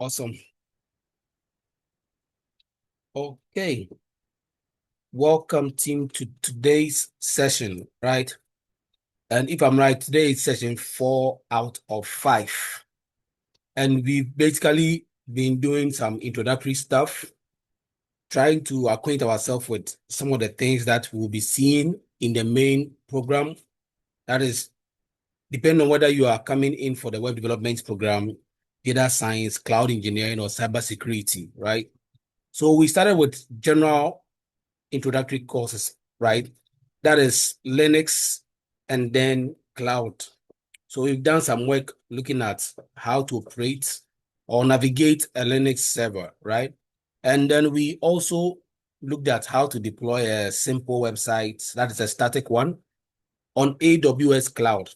Awesome. Okay. Welcome, team, to today's session, right? And if I'm right, today is session 4 out of 5. And we've basically been doing some introductory stuff, trying to acquaint ourselves with some of the things that we'll be seeing in the main program. That is, depending on whether you are coming in for the web development program, data science, cloud engineering, or cybersecurity, right? So we started with general introductory courses, right? That is Linux and then cloud. So we've done some work looking at how to operate or navigate a Linux server, right? And then we also looked at how to deploy a simple website, that is a static one, on AWS cloud.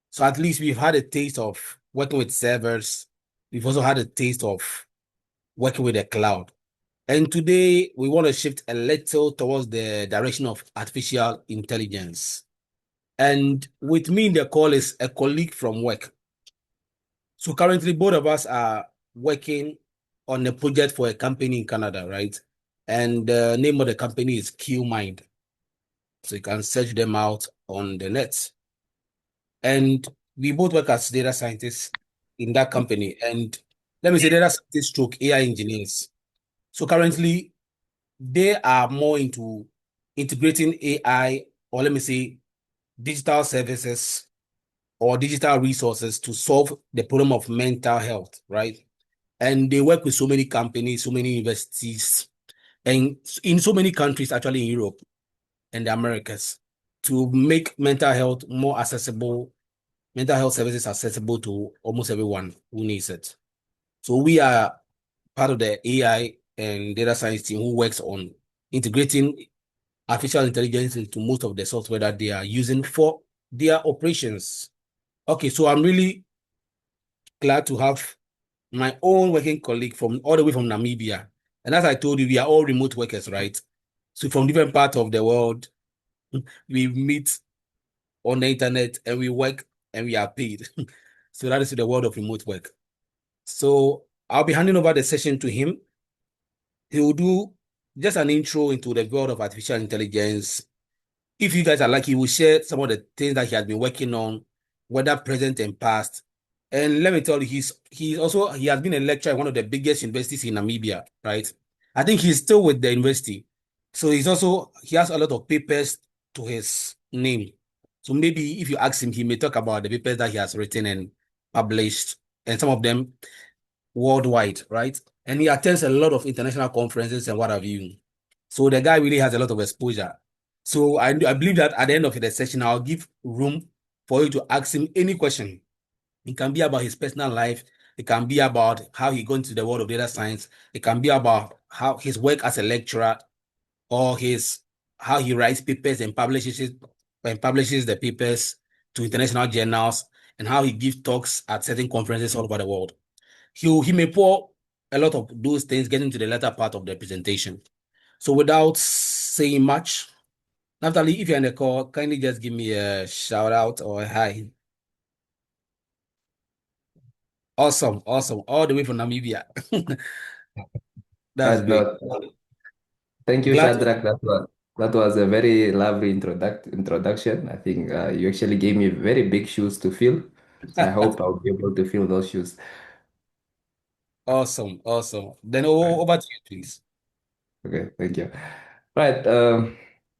So at least we've had a taste of working with servers. We've also had a taste of working with the cloud. And today we want to shift a little towards the direction of artificial intelligence. And with me in the call is a colleague from work. So currently both of us are working on a project for a company in Canada, right? And the name of the company is QMind. So you can search them out on the net. And we both work as data scientists in that company. And let me say data scientists stroke AI engineers. So currently they are more into integrating AI, or let me say digital services or digital resources to solve the problem of mental health, right? And they work with so many companies, so many universities, and in so many countries, actually in Europe and the Americas, to make mental health services accessible to almost everyone who needs it. So we are part of the AI and data science team who works on integrating artificial intelligence into most of the software that they are using for their operations. Okay, so I'm really glad to have my own working colleague from all the way from Namibia. And as I told you, we are all remote workers, right? So from different parts of the world, we meet on the internet and we work and we are paid. So that is the world of remote work. So I'll be handing over the session to him. He will do just an intro into the world of artificial intelligence. If you guys are lucky, we'll share some of the things that he has been working on, whether present and past. And let me tell you, he has been a lecturer at one of the biggest universities in Namibia, right? I think he's still with the university. So he has a lot of papers to his name. So maybe if you ask him, he may talk about the papers that he has written and published, and some of them worldwide, right? And he attends a lot of international conferences and what have you. So the guy really has a lot of exposure. So I believe that at the end of the session, I'll give room for you to ask him any question. It can be about his personal life. It can be about how he got into the world of data science. It can be about how his work as a lecturer or his how he writes papers and publishes the papers to international journals and how he gives talks at certain conferences all over the world. He may pour a lot of those things getting to the latter part of the presentation. So without saying much, Natalie, if you're in the call, kindly just give me a shout out or a hi. Awesome, awesome. All the way from Namibia. That's great. No, thank you, Glad to Shadrach. That was a very lovely introduction. I think you actually gave me very big shoes to fill. So I hope I'll be able to fill those shoes. awesome, awesome. Then Right. over to you, please. Okay, thank you. Right.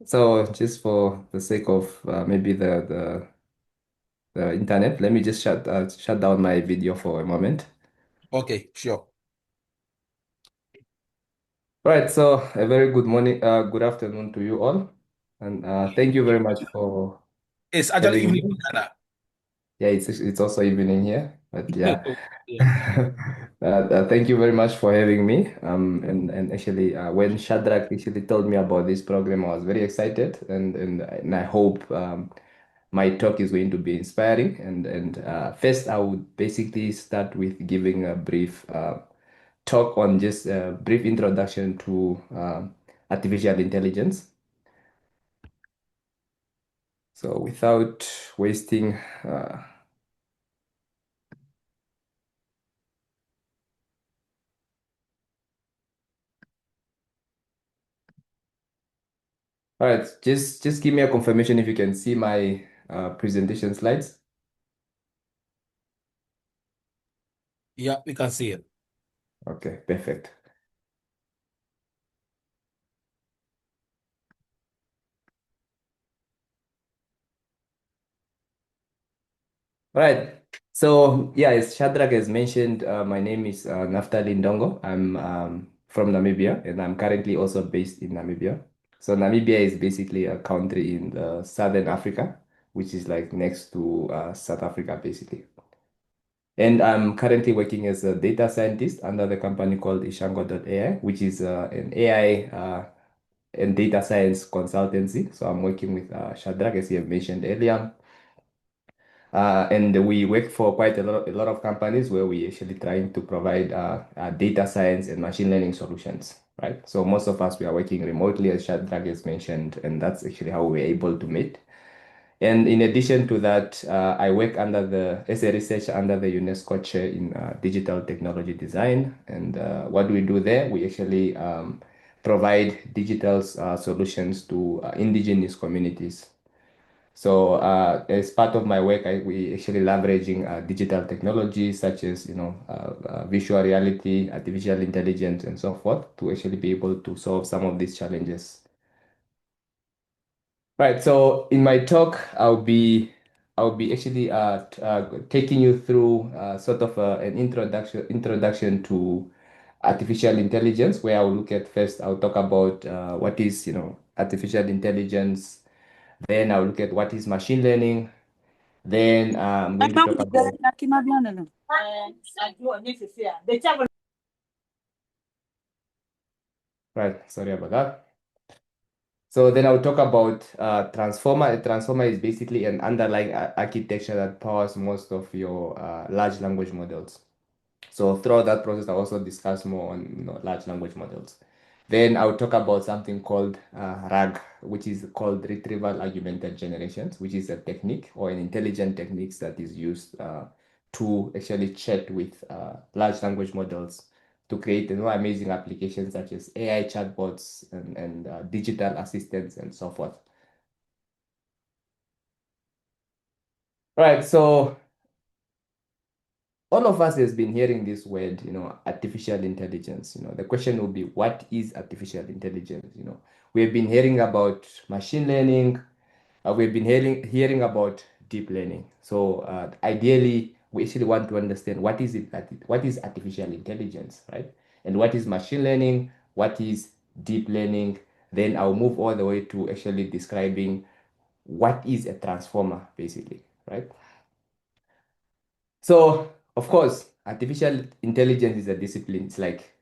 So just for the sake of maybe the internet, let me just shut down my video for a moment. Okay, sure. Right. So a very good morning, good afternoon to you all, and thank you very much for It's actually having evening me. in Ghana. Yeah, it's also evening here, but yeah. Yeah. Thank you very much for having me. And actually, when Shadrach actually told me about this program, I was very excited, and I hope my talk is going to be inspiring. And first, I would basically start with giving a brief talk on just a brief introduction to artificial intelligence. So, without wasting uh, All right, just give me a confirmation if you can see my presentation slides. Yeah, we can see it. Okay, perfect. All right. So yeah, as Shadrach has mentioned, my name is Naftali Ndongo. I'm from Namibia, and I'm currently also based in Namibia. So Namibia is basically a country in Southern Africa, which is like next to South Africa, basically. And I'm currently working as a data scientist under the company called Ishango.ai, which is an AI and data science consultancy. So I'm working with Shadrach, as you have mentioned earlier. And we work for quite a lot of companies where we actually trying to provide data science and machine learning solutions, right? So most of us, we are working remotely, as Shadrach has mentioned, and that's actually how we're able to meet. And in addition to that, I work as a researcher under the UNESCO chair in digital technology design. And what do we do there? We actually provide digital solutions to indigenous communities. So as part of my work, we actually leveraging digital technology such as visual reality, artificial intelligence, and so forth to actually be able to solve some of these challenges. Right. So in my talk, I'll be actually taking you through sort of an introduction to artificial intelligence, where I'll look at first. I'll talk about what is artificial intelligence. Then I'll look at what is machine learning. Then I'm going to talk about. Right. Sorry about that. So then I'll talk about transformer. A transformer is basically an underlying architecture that powers most of your large language models. So throughout that process, I also discuss more on large language models. Then I'll talk about something called RAG, which is called retrieval augmented generations, which is a technique or an intelligent techniques that is used to actually chat with large language models to create amazing applications such as AI chatbots and digital assistants and so forth. Right, so all of us has been hearing this word, artificial intelligence. The question will be, what is artificial intelligence? We've been hearing about machine learning. We've been hearing about deep learning. So ideally, we actually want to understand what is it, what is artificial intelligence, right? And what is machine learning? What is deep learning? Then I'll move all the way to actually describing what is a transformer, basically, right? So, of course, artificial intelligence is a discipline. It's like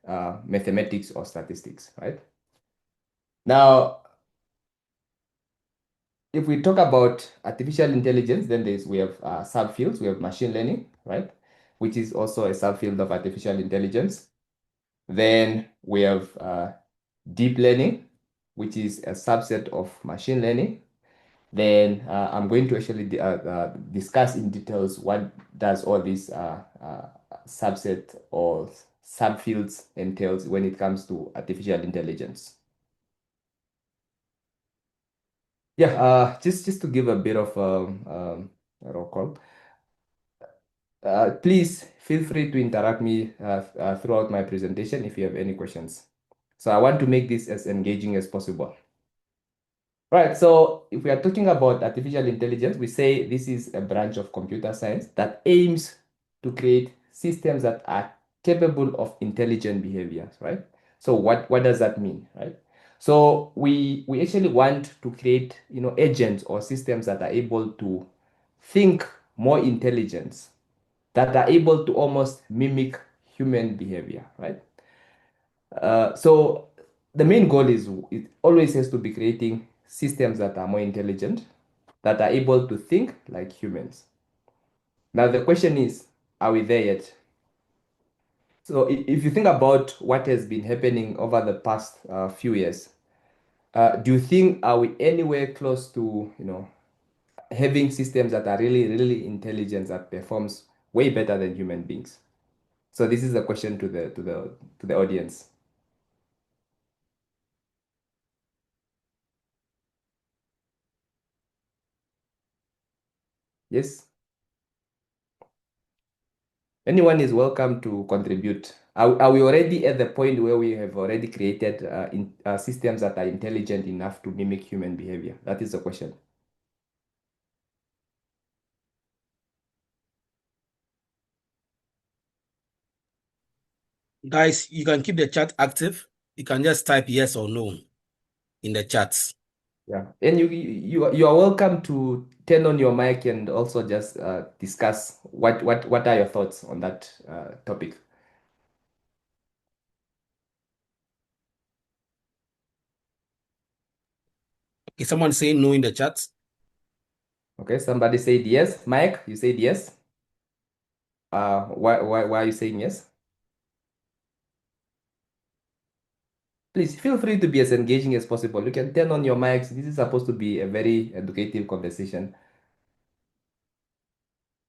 mathematics or statistics, right? Now, if we talk about artificial intelligence, then we have subfields. We have machine learning, right? Which is also a subfield of artificial intelligence. Then we have deep learning, which is a subset of machine learning. Then I'm going to actually discuss in details what does all these subset or subfields entails when it comes to artificial intelligence. Yeah, just to give a bit of roll call. Please feel free to interact me throughout my presentation if you have any questions. So I want to make this as engaging as possible. Right, so if we are talking about artificial intelligence, we say this is a branch of computer science that aims to create systems that are capable of intelligent behaviors, right? So what does that mean, right? So we actually want to create, agents or systems that are able to think more intelligence, that are able to almost mimic human behavior, right? So the main goal is it always has to be creating systems that are more intelligent, that are able to think like humans. Now the question is, are we there yet? So if you think about what has been happening over the past few years, do you think are we anywhere close to having systems that are really really intelligent that performs way better than human beings? So this is a question to the audience. Yes. Anyone is welcome to contribute. Are we already at the point where we have already created systems that are intelligent enough to mimic human behavior? That is the question. Guys, you can keep the chat active. You can just type yes or no in the chats. Yeah, and you are welcome to turn on your mic and also just discuss what are your thoughts on that topic. Okay, someone saying no in the chat. Okay, somebody said yes. Mike, you said yes. Why are you saying yes? Please feel free to be as engaging as possible. You can turn on your mics. This is supposed to be a very educative conversation.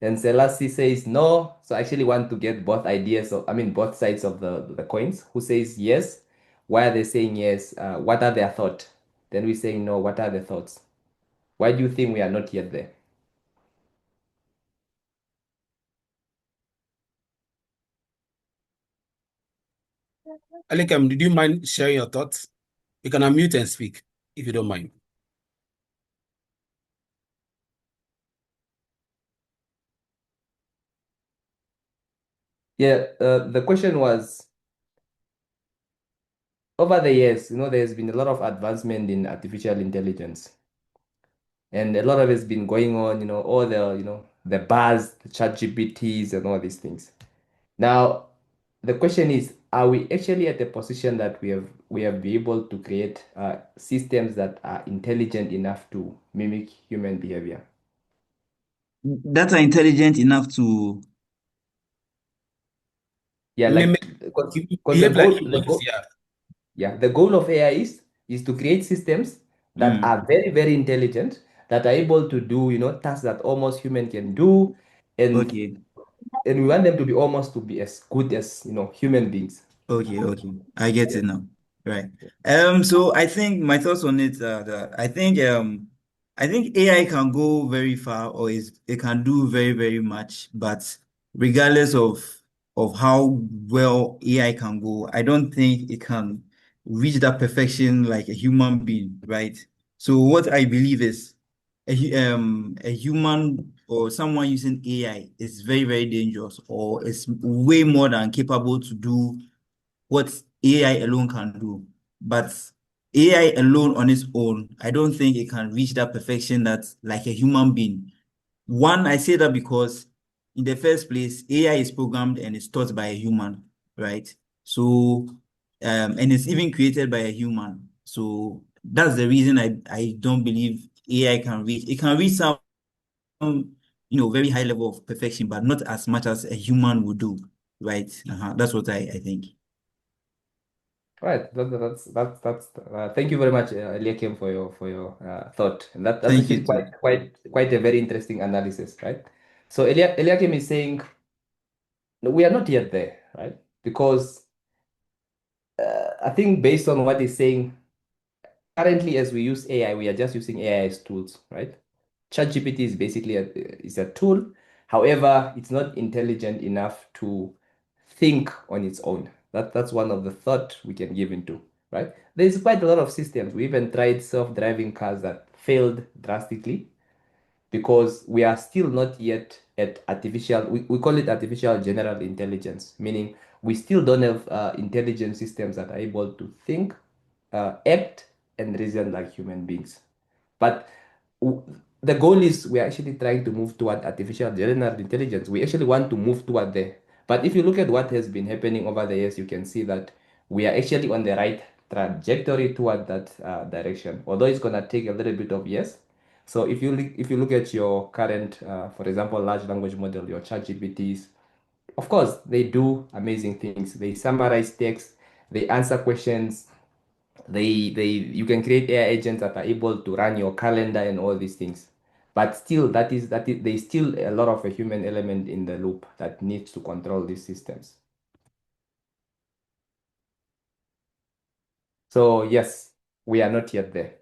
And Selassie says no. So I actually want to get both ideas of, I mean, both sides of the coins. Who says yes? Why are they saying yes? What are their thoughts? Then we saying no. What are the thoughts? Why do you think we are not yet there? Alikem, did you mind sharing your thoughts? You can unmute and speak if you don't mind. Yeah, the question was over the years, there's been a lot of advancement in artificial intelligence. And a lot of it's been going on, all the buzz, the chat GPTs and all these things. Now, the question is, are we actually at a position that we have been able to create systems that are intelligent enough to mimic human behavior? That are intelligent enough to Yeah, Mimic like because the behave like goal, the humans, goal, yeah. yeah, the goal of AI is to create systems that mm, are very, very intelligent, that are able to do, tasks that almost human can do, and okay, and we want them to be almost to be as good as human beings. okay. I get Yeah. it now. Right. So I think my thoughts on it are that I think AI can go very far or it can do very, very much, but regardless of how well AI can go, I don't think it can reach that perfection like a human being, right? So what I believe is a human or someone using AI is very, very dangerous or is way more than capable to do what AI alone can do. But AI alone on its own, I don't think it can reach that perfection that's like a human being. One, I say that because in the first place, AI is programmed and is taught by a human, right? So, and it's even created by a human. So that's the reason I don't believe AI can reach. It can reach some, very high level of perfection, but not as much as a human would do, right? That's what I think. Right. Thank you very much, Eliakim, for your thought. And that's Thank you actually quite too. quite quite a very interesting analysis, right? So Eliakim is saying no, we are not yet there, right? Because I think based on what he's saying, currently as we use AI, we are just using AI as tools, right? ChatGPT is basically a tool. However, it's not intelligent enough to think on its own. That's one of the thought we can give into, right? There's quite a lot of systems. We even tried self-driving cars that failed drastically because we are still not yet at we call it artificial general intelligence, meaning we still don't have intelligent systems that are able to think, act, and reason like human beings. But the goal is we're actually trying to move toward artificial general intelligence. We actually want to move toward there. But if you look at what has been happening over the years, you can see that we are actually on the right trajectory toward that direction. Although it's gonna take a little bit of years. So if you look at your current, for example, large language model, your ChatGPTs, of course they do amazing things. They summarize text, they answer questions, you can create AI agents that are able to run your calendar and all these things. But still, that is there's still a lot of a human element in the loop that needs to control these systems. So yes, we are not yet there.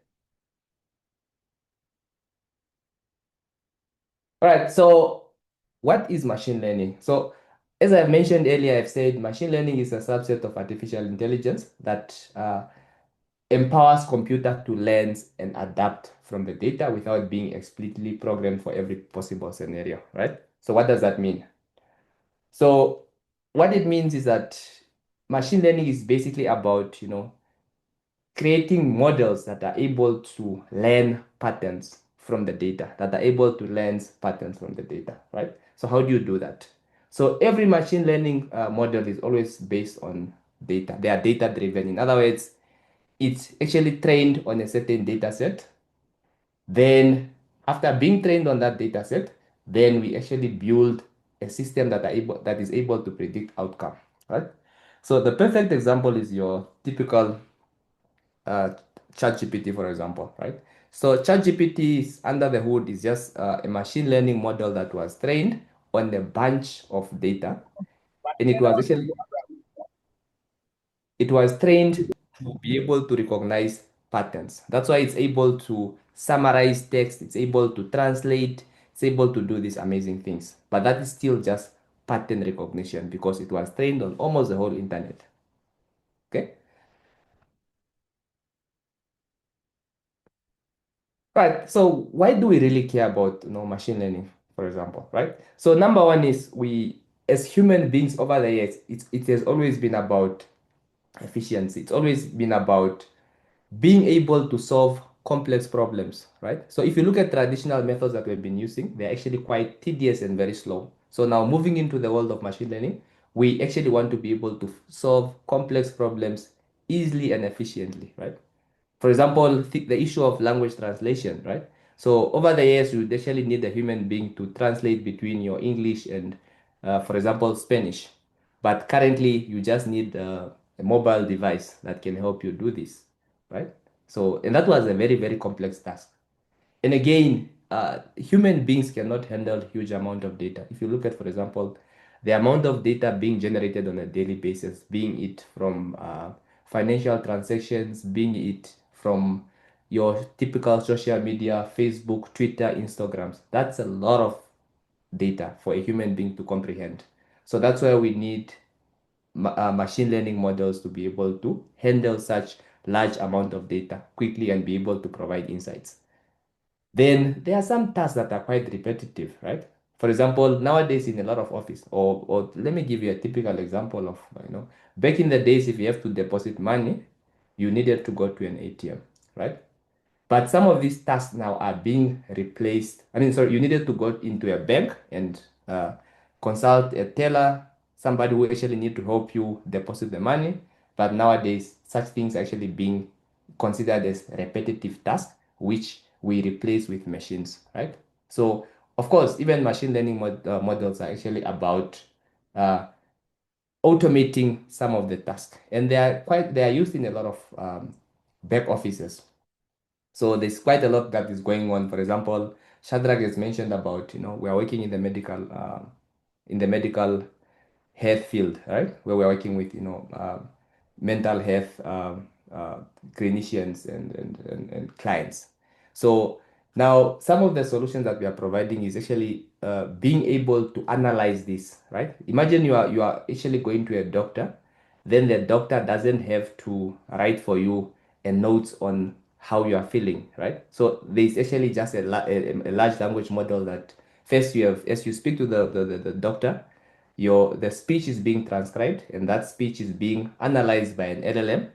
All right, so what is machine learning? So, as I mentioned earlier, I've said machine learning is a subset of artificial intelligence that empowers computer to learn and adapt from the data without being explicitly programmed for every possible scenario, right? So, what does that mean? So, what it means is that machine learning is basically about, creating models that are able to learn patterns from the data, that are able to learn patterns from the data, right? So how do you do that? So every machine learning model is always based on data. They are data driven. In other words, it's actually trained on a certain data set. Then after being trained on that data set, then we actually build a system that is able to predict outcome, right? So the perfect example is your typical uh, ChatGPT, for example, right? So ChatGPT is under the hood is just a machine learning model that was trained on a bunch of data, and it was trained to be able to recognize patterns. That's why it's able to summarize text, it's able to translate, it's able to do these amazing things. But that is still just pattern recognition because it was trained on almost the whole internet. Okay. Right. So why do we really care about machine learning, for example, right? So number one is we as human beings over the years, it has always been about efficiency. It's always been about being able to solve complex problems, right? So if you look at traditional methods that we've been using, they're actually quite tedious and very slow. So now moving into the world of machine learning, we actually want to be able to solve complex problems easily and efficiently, right? For example, the issue of language translation, right? So over the years, you would actually need a human being to translate between your English and, for example, Spanish. But currently, you just need a mobile device that can help you do this, right? So, and that was a very, very complex task. And again, human beings cannot handle huge amount of data. If you look at, for example, the amount of data being generated on a daily basis, being it from financial transactions, being it from your typical social media, Facebook, Twitter, Instagrams, that's a lot of data for a human being to comprehend. So that's why we need machine learning models to be able to handle such large amount of data quickly and be able to provide insights. Then there are some tasks that are quite repetitive, right? For example, nowadays in a lot of office, or let me give you a typical example of, back in the days, if you have to deposit money, you needed to go to an ATM, right? But some of these tasks now are being replaced. I mean, sorry, you needed to go into a bank and consult a teller, somebody who actually need to help you deposit the money. But nowadays, such things are actually being considered as repetitive tasks, which we replace with machines, right? So, of course, even machine learning models are actually about uh, automating some of the tasks, and they are used in a lot of back offices. So there's quite a lot that is going on. For example, Shadrach has mentioned about, we are working in the medical health field, right? Where we're working with, mental health uh, clinicians and clients. So now some of the solutions that we are providing is actually being able to analyze this, right? Imagine you are actually going to a doctor, then the doctor doesn't have to write for you a notes on how you are feeling, right? So there's actually just a large language model that first you have, as you speak to the doctor, the speech is being transcribed and that speech is being analyzed by an LLM,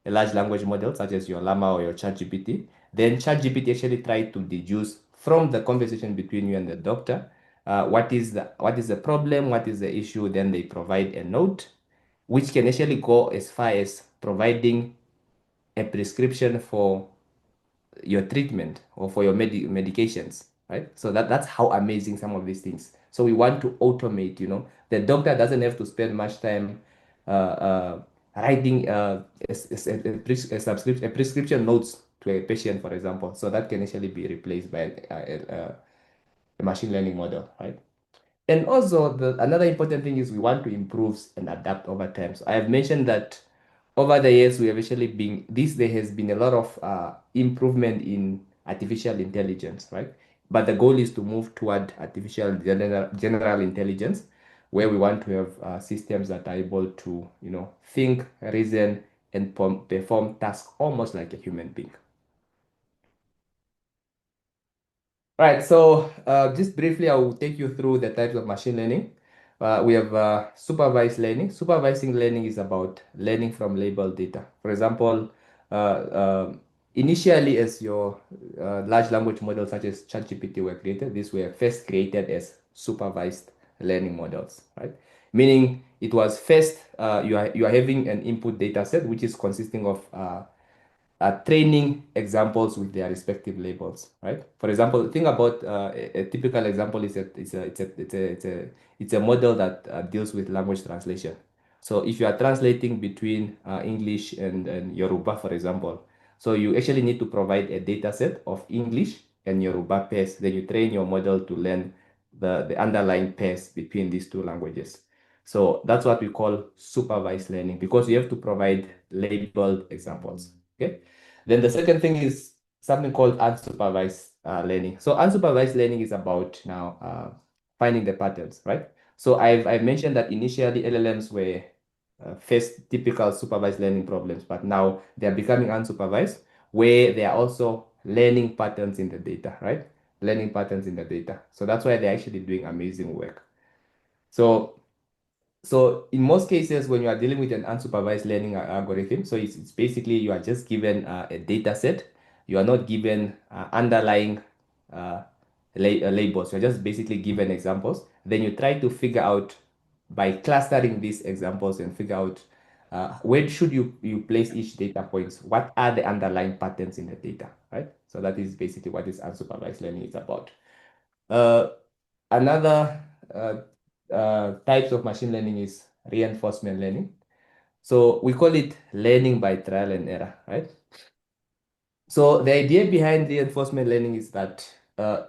a large language model such as your Llama or your ChatGPT. Then ChatGPT actually try to deduce from the conversation between you and the doctor what is the problem, what is the issue. Then they provide a note, which can actually go as far as providing a prescription for your treatment or for your medications, right? So that's how amazing some of these things. So we want to automate, the doctor doesn't have to spend much time writing a prescription notes to a patient, for example. So that can actually be replaced by a machine learning model, right? And also, another important thing is we want to improve and adapt over time. So I have mentioned that over the years, we have actually there has been a lot of improvement in artificial intelligence, right? but the goal is to move toward artificial general intelligence, where we want to have systems that are able to, think, reason, and perform tasks almost like a human being. Right, so just briefly, I will take you through the types of machine learning. We have supervised learning. Supervising learning is about learning from labeled data. For example, initially as your large language models such as ChatGPT were created, these were first created as supervised learning models, right? Meaning it was first, you are having an input data set, which is consisting of training examples with their respective labels, right? For example, think about a typical example is it's a model that deals with language translation. So if you are translating between English and Yoruba, for example, so you actually need to provide a data set of English and Yoruba pairs. Then you train your model to learn the underlying pairs between these two languages. So that's what we call supervised learning because you have to provide labeled examples. Okay. Then the second thing is something called unsupervised learning. So unsupervised learning is about now finding the patterns, right? So I've mentioned that initially LLMs were first typical supervised learning problems, but now they're becoming unsupervised, where they are also learning patterns in the data, right? Learning patterns in the data. So that's why they're actually doing amazing work. So in most cases, when you are dealing with an unsupervised learning algorithm, so it's basically you are just given a data set. You are not given underlying labels. You're just basically given examples. Then you try to figure out by clustering these examples and figure out where should you place each data points? What are the underlying patterns in the data, right? So that is basically what this unsupervised learning is about. Another types of machine learning is reinforcement learning. So we call it learning by trial and error, right? So the idea behind reinforcement learning is that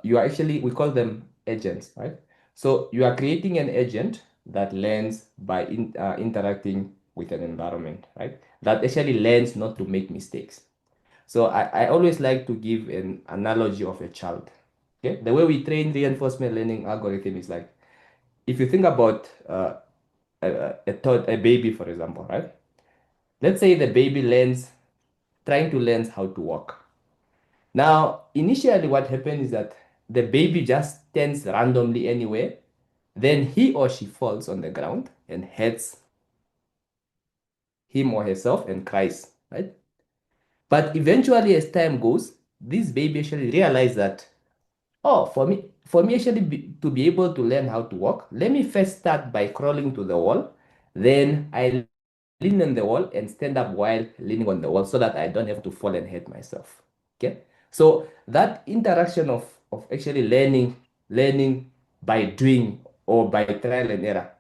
you are actually, we call them agents, right? So you are creating an agent that learns by interacting with an environment, right? That actually learns not to make mistakes. So I always like to give an analogy of a child. Okay, the way we train reinforcement learning algorithm is like, if you think about a baby, for example, right? Let's say the baby trying to learn how to walk. Now, initially, what happens is that the baby just stands randomly anywhere. Then he or she falls on the ground and hurts him or herself and cries, right? But eventually, as time goes, this baby actually realizes that, oh, for me actually to be able to learn how to walk, let me first start by crawling to the wall. Then I lean on the wall and stand up while leaning on the wall so that I don't have to fall and hurt myself. Okay. So that interaction of actually learning by doing or by trial and error.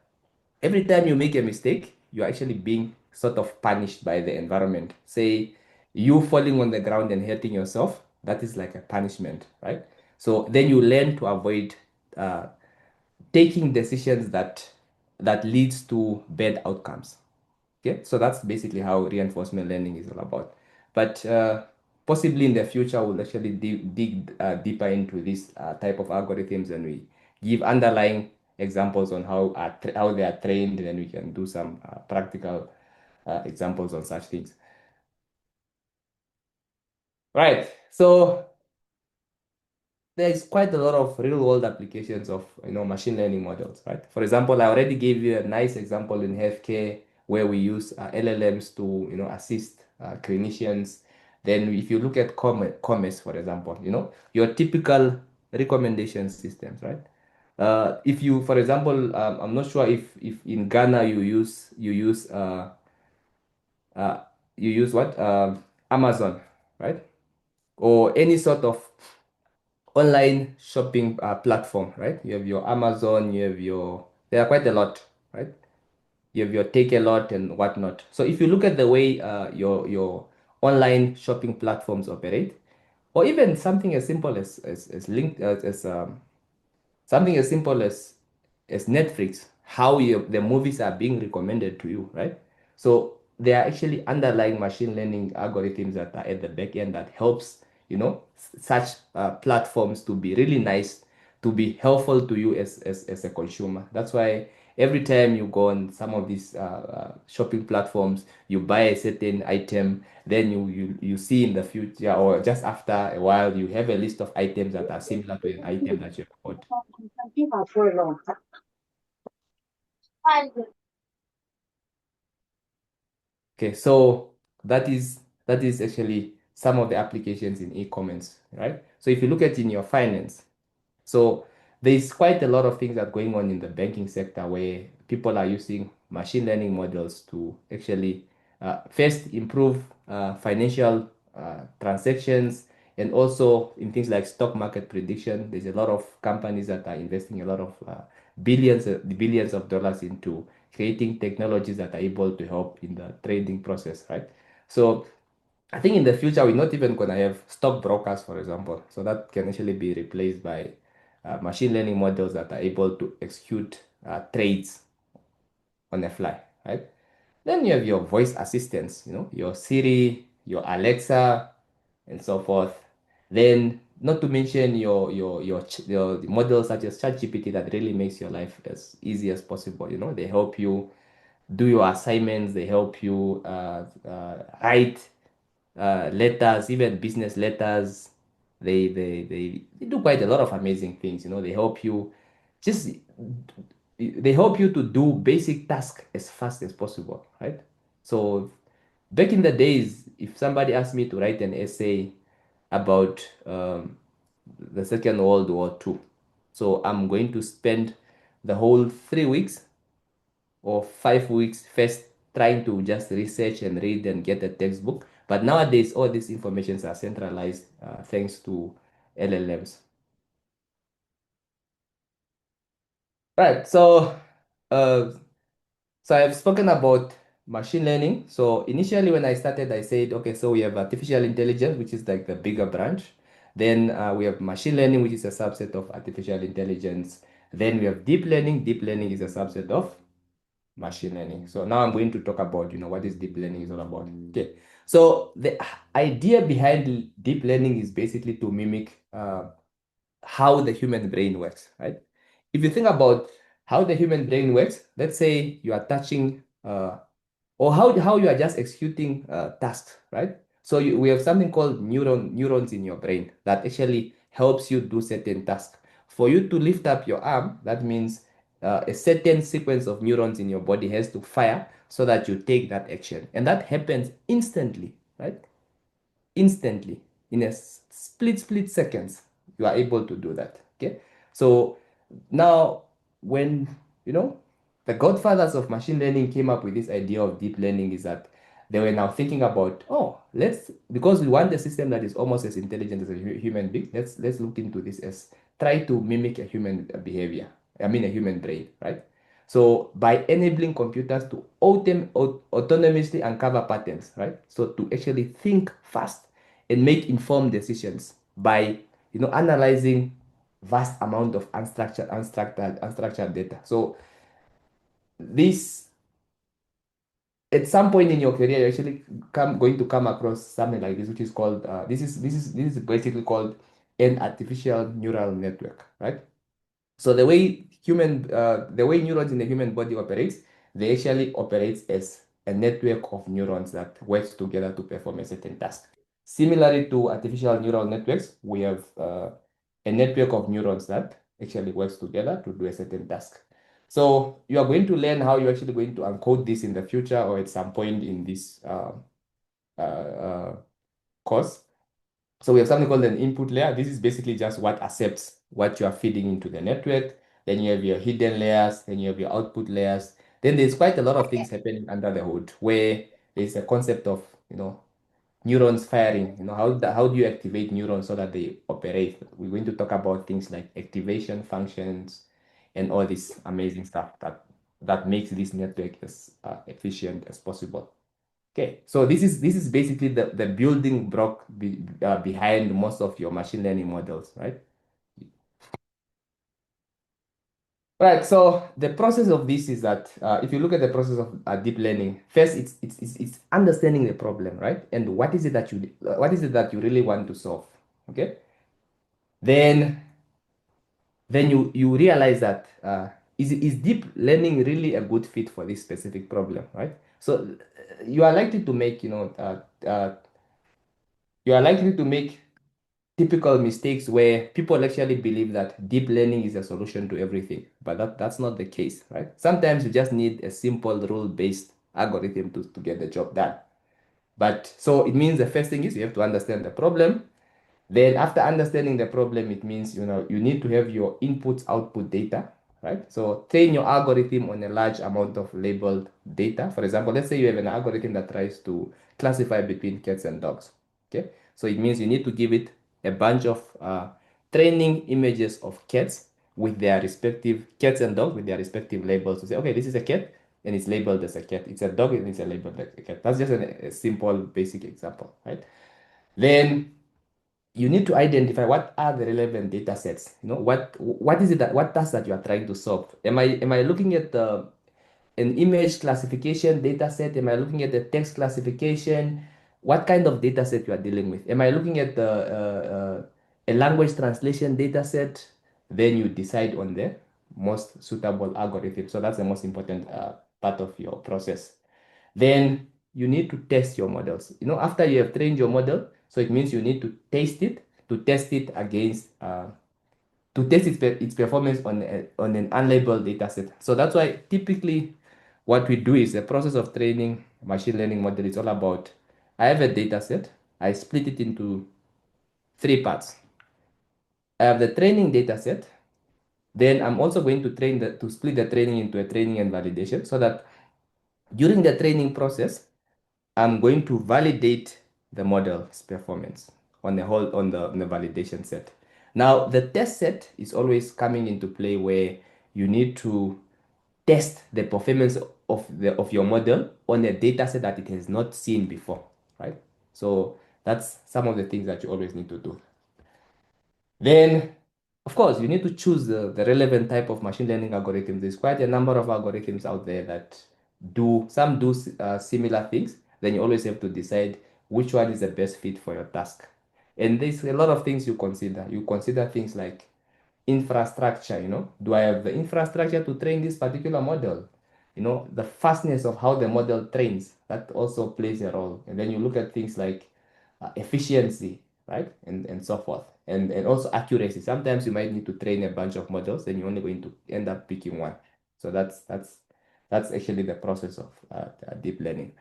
Every time you make a mistake, you're actually being sort of punished by the environment. Say you falling on the ground and hurting yourself, that is like a punishment, right? So then you learn to avoid uh, taking decisions that leads to bad outcomes. Okay, so that's basically how reinforcement learning is all about. But possibly in the future, we'll actually dig deeper into this type of algorithms, and we give underlying examples on how they are trained, and then we can do some practical examples on such things. Right. So there's quite a lot of real world applications of machine learning models, right? For example, I already gave you a nice example in healthcare where we use LLMs to assist clinicians. Then if you look at commerce, for example, your typical recommendation systems, right? If you, for example, I'm not sure if in Ghana uh, you use what Amazon, right? Or any sort of online shopping platform, right? You have your Amazon, there are quite a lot, right? You have your Take-A-Lot and whatnot. So if you look at the way your online shopping platforms operate, or even something as simple as link as something as simple as Netflix, how the movies are being recommended to you, right? So there are actually underlying machine learning algorithms that are at the back end that helps such platforms to be really nice, to be helpful to you as a consumer. That's why every time you go on some of these shopping platforms, you buy a certain item, then you see in the future or just after a while, you have a list of items that are similar to an item that you bought. Okay, so that is actually some of the applications in e-commerce, right? So if you look at in your finance, so there's quite a lot of things that are going on in the banking sector where people are using machine learning models to actually first improve financial transactions, and also in things like stock market prediction. There's a lot of companies that are investing a lot of billions of dollars into creating technologies that are able to help in the trading process, right? So I think in the future, we're not even going to have stockbrokers, for example. So that can actually be replaced by machine learning models that are able to execute trades on the fly, right? Then you have your voice assistants, your Siri, your Alexa, and so forth. Then, not to mention your models such as ChatGPT that really makes your life as easy as possible. They help you do your assignments, they help you write letters, even business letters. They do quite a lot of amazing things. Just they help you to do basic tasks as fast as possible, right? So back in the days, if somebody asked me to write an essay about the Second World War II, so I'm going to spend the whole 3 weeks or 5 weeks first trying to just research and read and get a textbook. But nowadays, all these informations are centralized thanks to LLMs. Right. Uh, so I've spoken about machine learning. So initially, when I started, I said, okay, so we have artificial intelligence, which is like the bigger branch. Then we have machine learning, which is a subset of artificial intelligence. Then we have deep learning. Deep learning is a subset of machine learning. So now I'm going to talk about, what is deep learning is all about. Okay. So the idea behind deep learning is basically to mimic how the human brain works, right? If you think about how the human brain works, let's say you are touching or how you are just executing tasks, right? So we have something called neurons in your brain that actually helps you do certain tasks. For you to lift up your arm, that means a certain sequence of neurons in your body has to fire so that you take that action. And that happens instantly, right? Instantly. In a split seconds, you are able to do that. Okay. So now when the godfathers of machine learning came up with this idea of deep learning, is that they were now thinking about, because we want a system that is almost as intelligent as a human being, let's look into this as try to mimic a human behavior. I mean a human brain, right? So by enabling computers to autonomously uncover patterns, right? So to actually think fast and make informed decisions by analyzing vast amount of unstructured data. So this, at some point in your career, you're actually going to come across something like this, which is called this is basically called an artificial neural network, right? So the way neurons in the human body operates, they actually operates as a network of neurons that works together to perform a certain task. Similarly to artificial neural networks, we have a network of neurons that actually works together to do a certain task. So you are going to learn how you're actually going to encode this in the future or at some point in this course. So we have something called an input layer. This is basically just what accepts what you are feeding into the network. Then you have your hidden layers, then you have your output layers. Then there's quite a lot of things happening under the hood where there's a concept of, neurons firing. How do you activate neurons so that they operate? We're going to talk about things like activation functions and all this amazing stuff that makes this network as efficient as possible. Okay, so this is basically the building block behind most of your machine learning models, right? Right. So the process of this is that if you look at the process of deep learning, first it's understanding the problem, right? And what is it that you really want to solve? Okay. Then you realize that is deep learning really a good fit for this specific problem, right? So you are likely to make, you are likely to make typical mistakes where people actually believe that deep learning is a solution to everything, but that's not the case, right? Sometimes you just need a simple rule-based algorithm to get the job done. But so it means the first thing is you have to understand the problem. Then after understanding the problem, it means, you need to have your inputs output data, right? So train your algorithm on a large amount of labeled data. For example, let's say you have an algorithm that tries to classify between cats and dogs. Okay, so it means you need to give it a bunch of training images of cats with their respective cats and dogs with their respective labels to say, okay, this is a cat and it's labeled as a cat. It's a dog and it's a labeled as a cat. That's just a simple basic example, right? Then you need to identify what are the relevant data sets. What is it that what task that you are trying to solve? Am I looking at an image classification data set? Am I looking at the text classification? What kind of data set you are dealing with? Am I looking at a language translation data set? Then you decide on the most suitable algorithm. So that's the most important part of your process. Then you need to test your models. After you have trained your model, so it means you need to test it against, to test its performance on an unlabeled data set. So that's why typically what we do is the process of training machine learning model is all about, I have a data set, I split it into three parts. I have the training data set, then I'm also going to split the training into a training and validation so that during the training process, I'm going to validate the model's performance on the validation set. Now, the test set is always coming into play where you need to test the performance of your model on a data set that it has not seen before, right? So that's some of the things that you always need to do. Then, of course, you need to choose the relevant type of machine learning algorithms. There's quite a number of algorithms out there that some do similar things. Then you always have to decide which one is the best fit for your task. And there's a lot of things you consider. You consider things like infrastructure, do I have the infrastructure to train this particular model? The fastness of how the model trains, that also plays a role. And then you look at things like efficiency, right? And so forth. And also accuracy. Sometimes you might need to train a bunch of models, then you're only going to end up picking one. So that's actually the process of deep learning.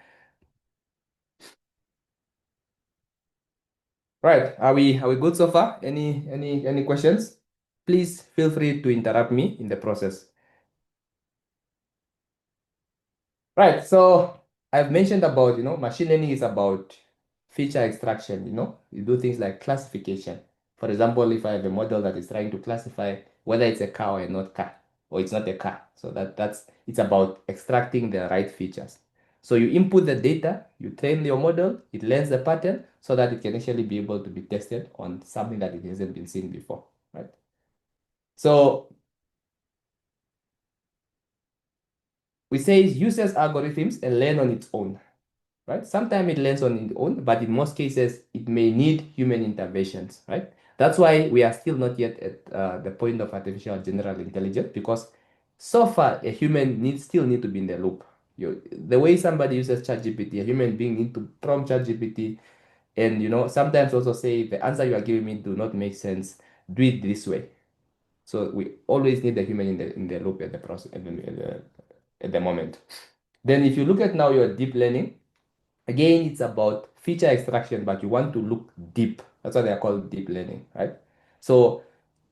Right. Are we good so far? Any questions? Please feel free to interrupt me in the process. Right. So I've mentioned about, machine learning is about feature extraction, you do things like classification. For example, if I have a model that is trying to classify whether it's a car or not car, or it's not a car. So it's about extracting the right features. So you input the data, you train your model, it learns the pattern so that it can actually be able to be tested on something that it hasn't been seen before, right? So we say it uses algorithms and learn on its own, right? Sometimes it learns on its own, but in most cases, it may need human interventions, right? That's why we are still not yet at the point of artificial general intelligence, because so far a human still need to be in the loop. The way somebody uses ChatGPT, a human being need to prompt ChatGPT, and sometimes also say the answer you are giving me do not make sense. Do it this way. So we always need the human in the loop at the process at the moment. Then if you look at now your deep learning, again, it's about feature extraction, but you want to look deep. That's why they are called deep learning, right? So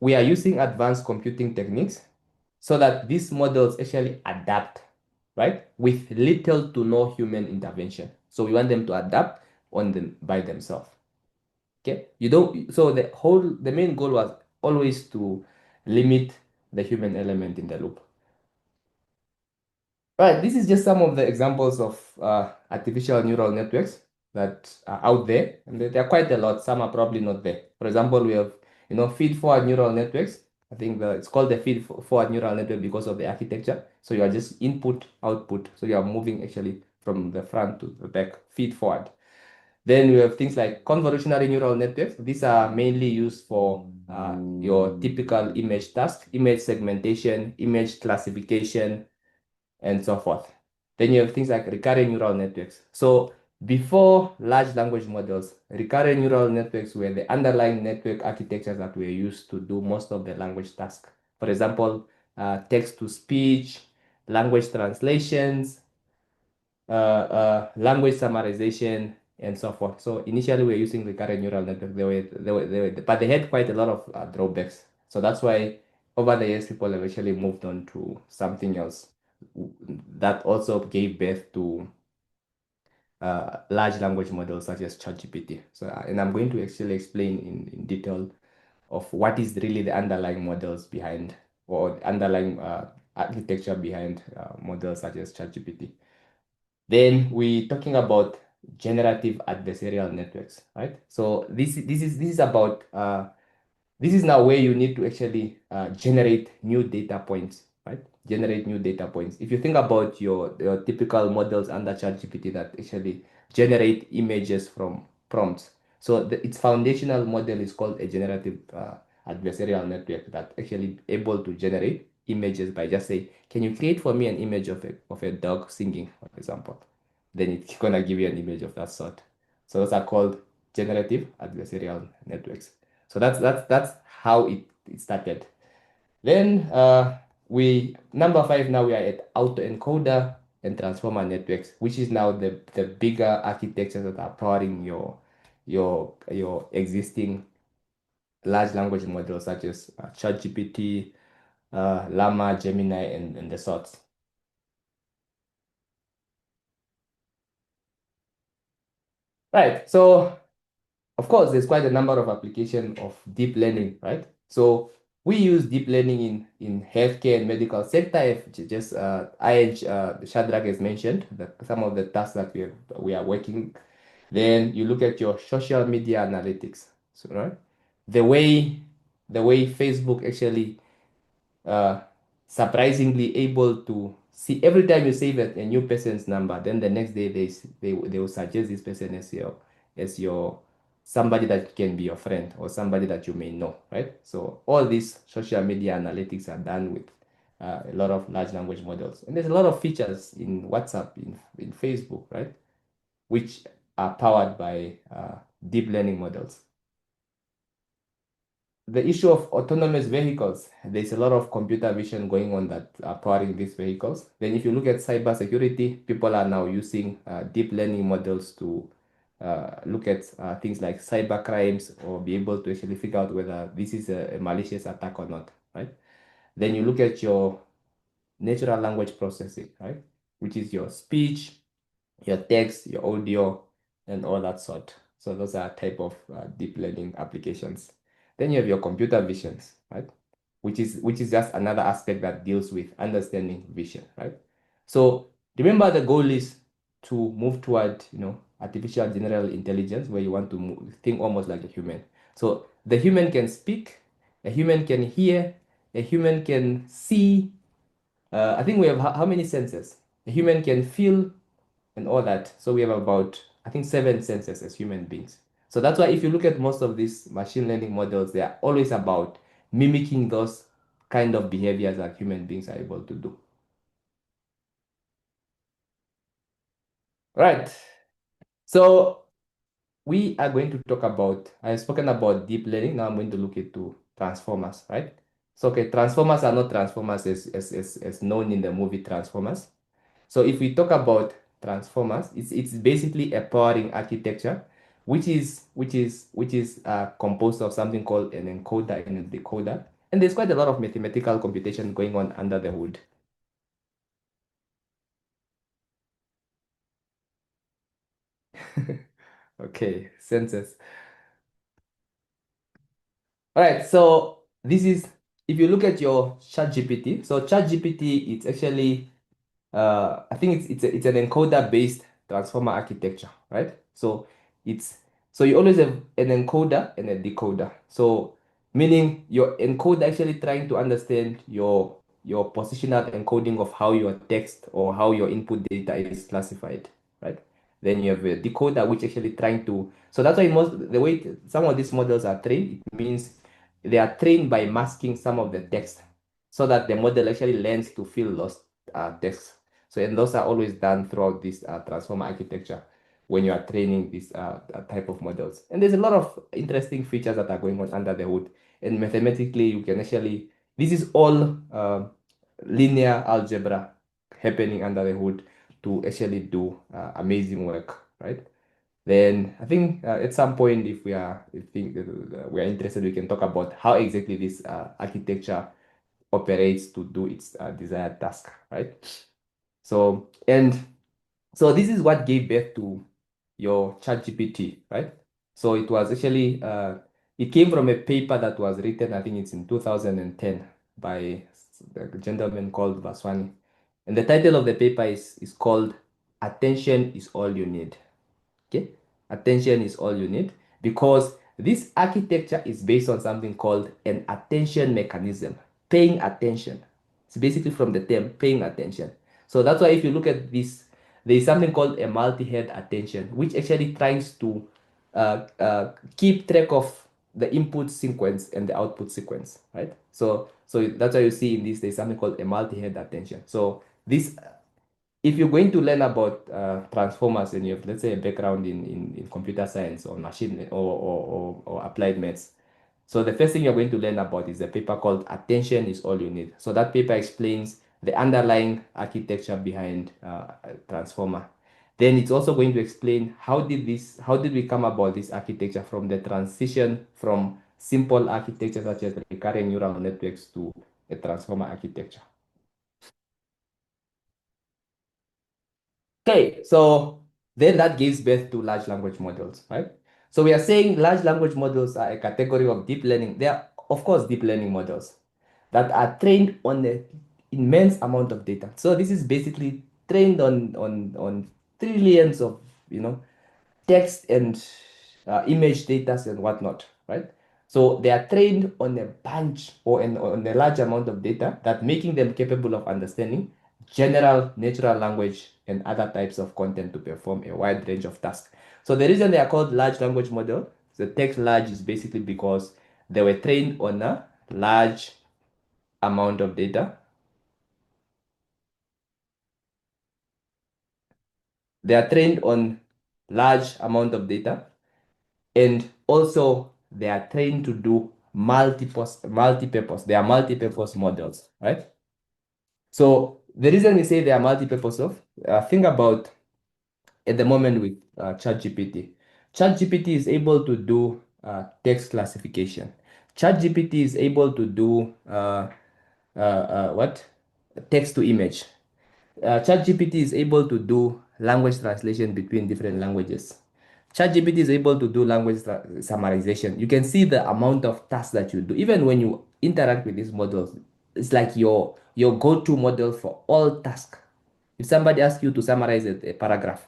we are using advanced computing techniques so that these models actually adapt, right? With little to no human intervention. So we want them to adapt by themselves. Okay? So the main goal was always to limit the human element in the loop. Right, this is just some of the examples of artificial neural networks that are out there, and there are quite a lot. Some are probably not there. For example, we have, feed-forward neural networks. I think it's called the feed-forward neural network because of the architecture. So you are just input, output. So you are moving actually from the front to the back, feed-forward. Then we have things like convolutional neural networks. These are mainly used for your typical image task, image segmentation, image classification, and so forth. Then you have things like recurrent neural networks. So before large language models, recurrent neural networks were the underlying network architectures that were used to do most of the language tasks. For example, text to speech, language translations, language summarization, and so forth. So initially we were using recurrent neural network. But they had quite a lot of drawbacks. So that's why over the years people have actually moved on to something else that also gave birth to large language models such as ChatGPT. So, and I'm going to actually explain in detail of what is really the underlying models behind or the underlying architecture behind models such as ChatGPT. Then we're talking about generative adversarial networks, right? So this is about this is now where you need to actually generate new data points, right? Generate new data points. If you think about your typical models under ChatGPT that actually generate images from prompts, so its foundational model is called a generative adversarial network that actually able to generate images by just say, can you create for me an image of a dog singing, for example? Then it's gonna give you an image of that sort. So those are called generative adversarial networks. So that's how it started. Then we number 5 now we are at autoencoder and transformer networks, which is now the bigger architectures that are powering your existing large language models such as ChatGPT, Llama, Gemini, and the sorts. Right. So of course, there's quite a number of applications of deep learning, right? So we use deep learning in healthcare and medical sector. If just Shadrach has mentioned some of the tasks that we are working. Then you look at your social media analytics, so, right? The way Facebook actually surprisingly able to see every time you save a new person's number, then the next day they will suggest this person as your somebody that can be your friend or somebody that you may know, right? So all these social media analytics are done with a lot of large language models, and there's a lot of features in WhatsApp, in Facebook, right, which are powered by deep learning models. The issue of autonomous vehicles, there's a lot of computer vision going on that are powering these vehicles. Then if you look at cybersecurity, people are now using deep learning models to look at things like cyber crimes or be able to actually figure out whether this is a malicious attack or not, right? Then you look at your natural language processing, right? Which is your speech, your text, your audio, and all that sort. So those are type of deep learning applications. Then you have your computer visions, right? Which is just another aspect that deals with understanding vision, right? So remember the goal is to move toward, artificial general intelligence where you want to think almost like a human. So the human can speak, a human can hear, a human can see. I think we have how many senses? A human can feel, and all that. So we have about, I think, 7 senses as human beings. So that's why if you look at most of these machine learning models, they are always about mimicking those kind of behaviors that human beings are able to do. Right. So we are going to talk about, I've spoken about deep learning. Now I'm going to look into transformers, right? So, okay, transformers are not transformers as known in the movie Transformers. So if we talk about transformers, it's basically a powering architecture, which is composed of something called an encoder and a decoder, and there's quite a lot of mathematical computation going on under the hood. Okay, census. All right, so this is if you look at your ChatGPT. So ChatGPT, it's actually I think it's an encoder-based transformer architecture, right? So it's so you always have an encoder and a decoder. So meaning your encoder actually trying to understand your positional encoding of how your text or how your input data is classified, right? Then you have a decoder, which actually trying to. So that's why the way some of these models are trained, it means they are trained by masking some of the text, so that the model actually learns to fill lost text. So and those are always done throughout this transformer architecture when you are training this type of models. And there's a lot of interesting features that are going on under the hood. And mathematically, you can actually, this is all linear algebra happening under the hood to actually do amazing work, right? Then I think at some point, if we are, we are interested, we can talk about how exactly this architecture operates to do its desired task, right? So, and so this is what gave birth to your ChatGPT, right? So it was actually, it came from a paper that was written, I think it's in 2010 by a gentleman called Vaswani. And the title of the paper is called Attention is All You Need. Okay, attention is all you need, because this architecture is based on something called an attention mechanism, paying attention. It's basically from the term paying attention. So that's why if you look at this, there is something called a multi-head attention, which actually tries to keep track of the input sequence and the output sequence, right? So that's why you see in this, there's something called a multi-head attention. So this, if you're going to learn about transformers and you have, let's say, a background in computer science or machine or applied maths, so the first thing you're going to learn about is a paper called Attention is All You Need. So that paper explains the underlying architecture behind a transformer. Then it's also going to explain how did we come about this architecture from the transition from simple architecture such as recurrent neural networks to a transformer architecture. Okay, so then that gives birth to large language models, right? So we are saying large language models are a category of deep learning. They are, of course, deep learning models that are trained on an immense amount of data. So this is basically trained on trillions of, text and image data and whatnot, right? So they are trained on a bunch or on a large amount of data that making them capable of understanding general natural language and other types of content to perform a wide range of tasks. So the reason they are called large language model, the text large, is basically because they were trained on a large amount of data. They are trained on large amount of data, and also they are trained to do multi-purpose. They are multi-purpose models, right? So the reason we say they are multi-purpose think about at the moment with ChatGPT. ChatGPT is able to do text classification. ChatGPT is able to do what? Text to image. ChatGPT is able to do language translation between different languages. ChatGPT is able to do language summarization. You can see the amount of tasks that you do. Even when you interact with these models, it's like your go-to model for all tasks. If somebody asks you to summarize a paragraph,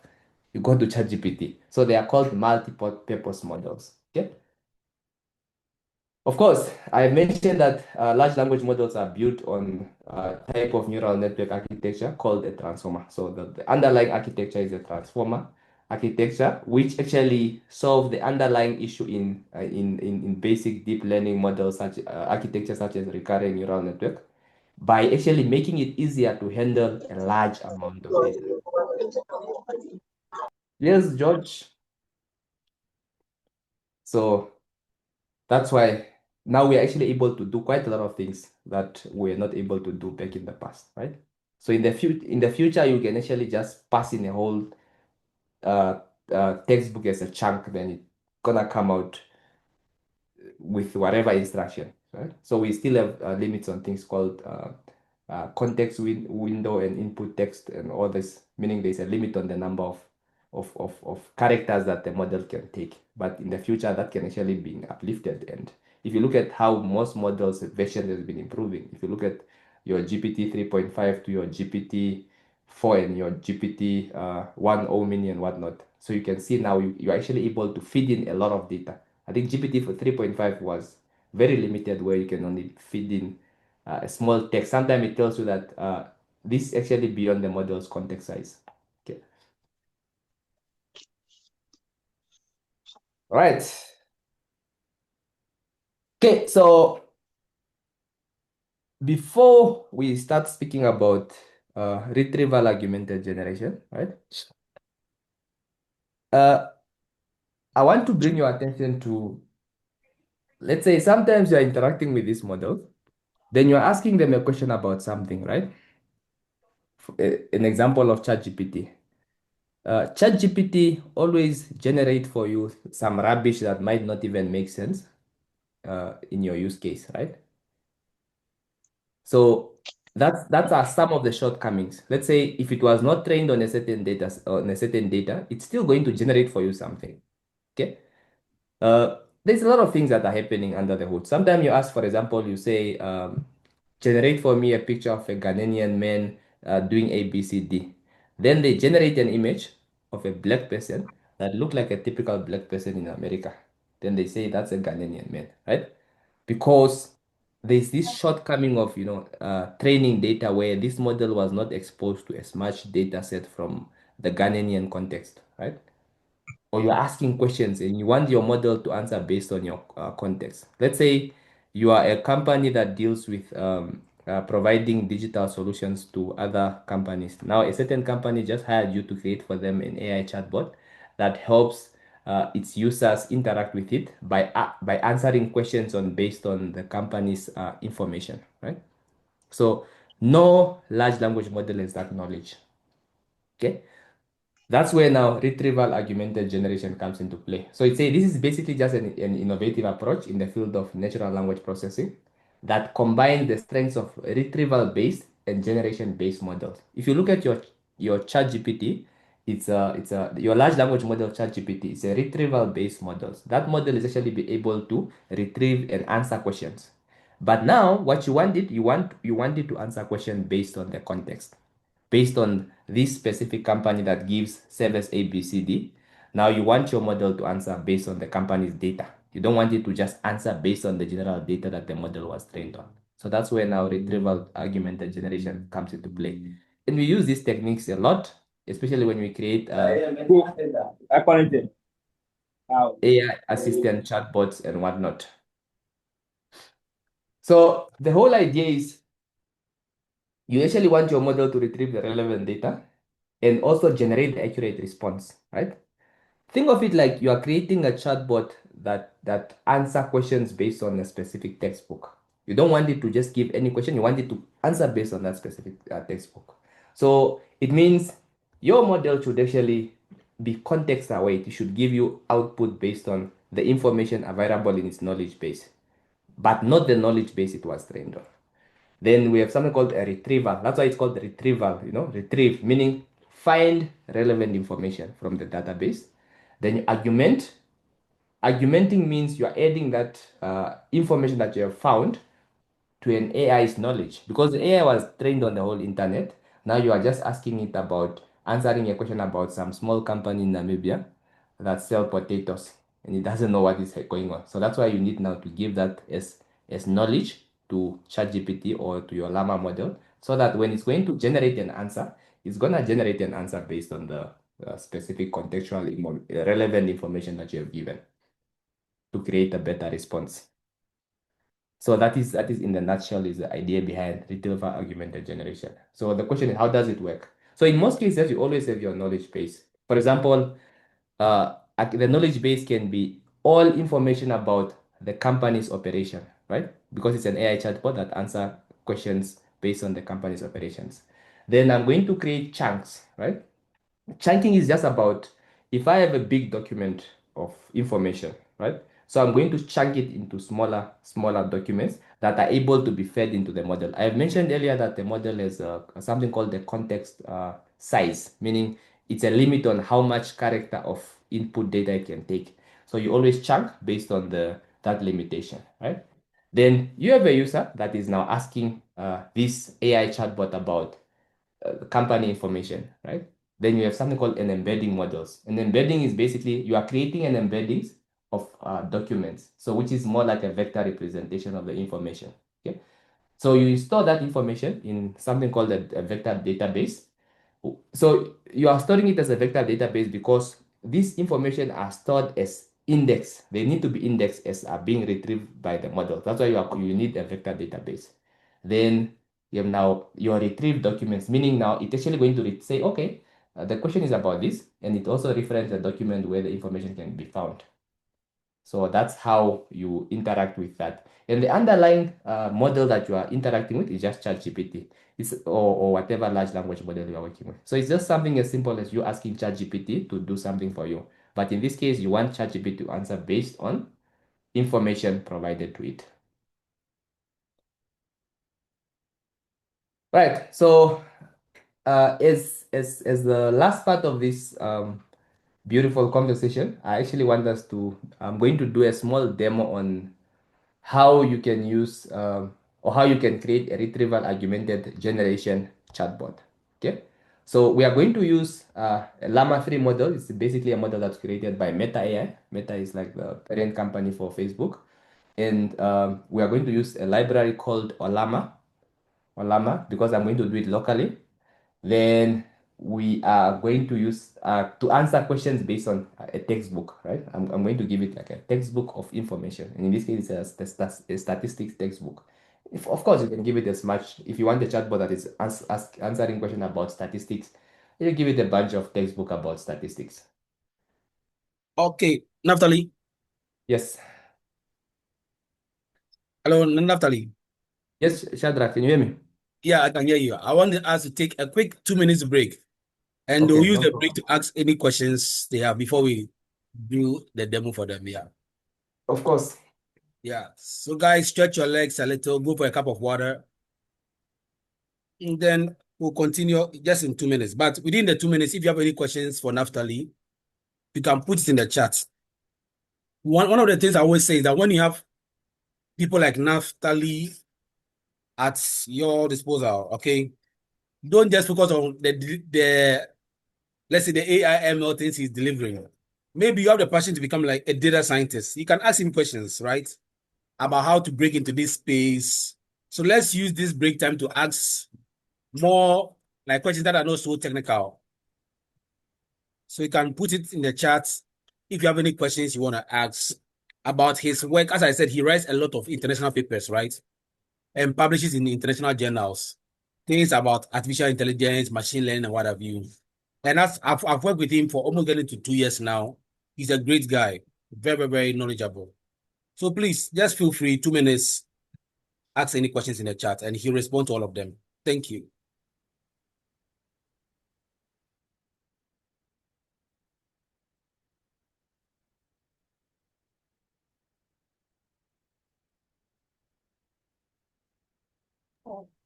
you go to ChatGPT. So they are called multi-purpose models. Okay. Of course, I mentioned that large language models are built on a type of neural network architecture called a transformer. So the underlying architecture is a transformer architecture, which actually solve the underlying issue in basic deep learning models such architecture such as recurrent neural network, by actually making it easier to handle a large amount of data. Yes, George. So that's why now we are actually able to do quite a lot of things that we were not able to do back in the past, right? So in the future, you can actually just pass in a whole textbook as a chunk, then it's gonna come out with whatever instruction, right? So we still have limits on things called context window and input text and all this, meaning there's a limit on the number of characters that the model can take. But in the future, that can actually be uplifted. And if you look at how most models version has been improving, if you look at your GPT 3.5 to your GPT 4 and your GPT 1.0 mini and whatnot, so you can see now you're actually able to feed in a lot of data. I think GPT for 3.5 was very limited, where you can only feed in a small text. Sometimes it tells you that this is actually beyond the model's context size. Okay. Right. Okay, so before we start speaking about retrieval augmented generation, right? I want to bring your attention to, let's say sometimes you're interacting with this model, then you're asking them a question about something, right? An example of ChatGPT. ChatGPT always generate for you some rubbish that might not even make sense in your use case, right? So that's some of the shortcomings. Let's say if it was not trained on a certain data, it's still going to generate for you something. Okay. There's a lot of things that are happening under the hood. Sometimes you ask, for example, you say, generate for me a picture of a Ghanaian man doing A, B, C, D. Then they generate an image of a black person that look like a typical black person in America. Then they say that's a Ghanaian man, right? Because there's this shortcoming of training data where this model was not exposed to as much data set from the Ghanaian context, right? Or you're asking questions and you want your model to answer based on your context. Let's say you are a company that deals with providing digital solutions to other companies. Now, a certain company just hired you to create for them an AI chatbot that helps its users interact with it by answering questions on based on the company's information, right? So no large language model is that knowledge. Okay. That's where now retrieval augmented generation comes into play. So it's this is basically just an innovative approach in the field of natural language processing that combines the strengths of retrieval-based and generation-based models. If you look at your ChatGPT, it's your large language model ChatGPT is a retrieval-based model. That model is actually be able to retrieve and answer questions. But now what you want it to answer questions based on the context, based on this specific company that gives service A, B, C, D. Now you want your model to answer based on the company's data. You don't want it to just answer based on the general data that the model was trained on. So that's where now retrieval augmented generation comes into play. And we use these techniques a lot, especially when we create AI assistant chatbots and whatnot. So the whole idea is you actually want your model to retrieve the relevant data and also generate the accurate response, right? Think of it like you are creating a chatbot that answer questions based on a specific textbook. You don't want it to just give any question. You want it to answer based on that specific textbook. So it means your model should actually be context aware. It should give you output based on the information available in its knowledge base, but not the knowledge base it was trained on. Then we have something called a retrieval. That's why it's called retrieval, retrieve, meaning find relevant information from the database. Then you argument. Argumenting means you are adding that information that you have found to an AI's knowledge, because the AI was trained on the whole internet. Now you are just asking it about answering a question about some small company in Namibia that sell potatoes, and it doesn't know what is going on. So that's why you need now to give that as knowledge to ChatGPT or to your Llama model, so that when it's going to generate an answer, it's going to generate an answer based on the specific contextual relevant information that you have given to create a better response. So that is in the nutshell is the idea behind retrieval augmented generation. So the question is, how does it work? So in most cases, you always have your knowledge base. For example, the knowledge base can be all information about the company's operation, right? Because it's an AI chatbot that answer questions based on the company's operations. Then I'm going to create chunks, right? Chunking is just about if I have a big document of information, right? So I'm going to chunk it into smaller documents that are able to be fed into the model. I have mentioned earlier that the model has something called the context size, meaning it's a limit on how much character of input data it can take. So you always chunk based on that limitation, right? Then you have a user that is now asking this AI chatbot about company information, right? Then you have something called an embedding models. An embedding is basically you are creating an embedding of documents, so which is more like a vector representation of the information. Okay, so you store that information in something called a vector database. So you are storing it as a vector database because this information are stored as indexed. They need to be indexed as are being retrieved by the model. That's why you need a vector database. Then you have now your retrieved documents, meaning now it's actually going to say, okay, the question is about this, and it also references the document where the information can be found. So that's how you interact with that. And the underlying model that you are interacting with is just ChatGPT. Or whatever large language model you are working with. So it's just something as simple as you asking ChatGPT to do something for you. But in this case, you want ChatGPT to answer based on information provided to it. Right. So as the last part of this beautiful conversation, I actually want us to, I'm going to do a small demo on how you can use or how you can create a retrieval augmented generation chatbot. Okay, so we are going to use a Llama 3 model. It's basically a model that's created by Meta AI. Meta is like the parent company for Facebook. And we are going to use a library called Olama because I'm going to do it locally. Then we are going to use to answer questions based on a textbook, right? I'm going to give it like a textbook of information. And in this case, it's a statistics textbook. If, of course, you can give it as much, if you want a chatbot that is answering questions about statistics, you give it a bunch of textbook about statistics. Okay, Naftali. Yes. Hello, Naftali. Yes, Shadrach, can you hear me? Yeah, I can hear you. I want us to take a quick 2 minutes break, and Okay, they'll use no the break problem. to ask any questions they have before we do the demo for them. Yeah. Of course. Yeah. So, guys, stretch your legs a little, go for a cup of water, and then we'll continue just in 2 minutes. But within the 2 minutes, if you have any questions for Naftali, you can put it in the chat. One of the things I always say is that when you have people like Naftali at your disposal, okay, don't just focus on the let's say the AI ML things he's delivering. Maybe you have the passion to become like a data scientist. You can ask him questions, right? About how to break into this space. So let's use this break time to ask more like questions that are not so technical. So you can put it in the chat if you have any questions you want to ask about his work. As I said, he writes a lot of international papers, right? And publishes in international journals. Things about artificial intelligence, machine learning, and what have you. And I've worked with him for almost getting to 2 years now. He's a great guy, very, very, very knowledgeable. So please just feel free, 2 minutes, ask any questions in the chat, and he'll respond to all of them. Thank you.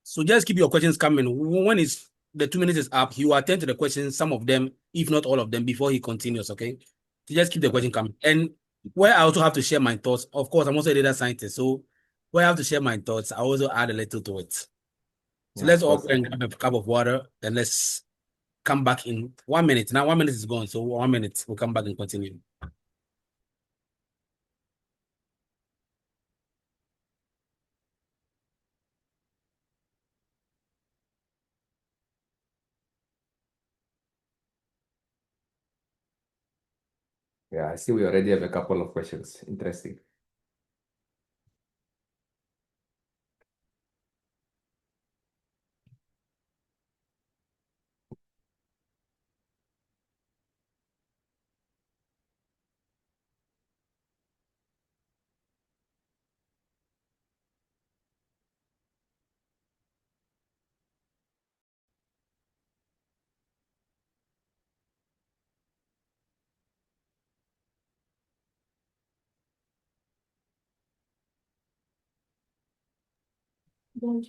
So just keep your questions coming. When the 2 minutes is up, he will attend to the questions, some of them, if not all of them, before he continues. Okay. So just keep the question coming. And where I also have to share my thoughts, of course, I'm also a data scientist. So where I have to share my thoughts, I also add a little to it. So Yeah, let's of all course. go and grab a cup of water and let's come back in 1 minute. Now 1 minute is gone. So 1 minute, we'll come back and continue. Yeah, I see we already have a couple of questions. Interesting.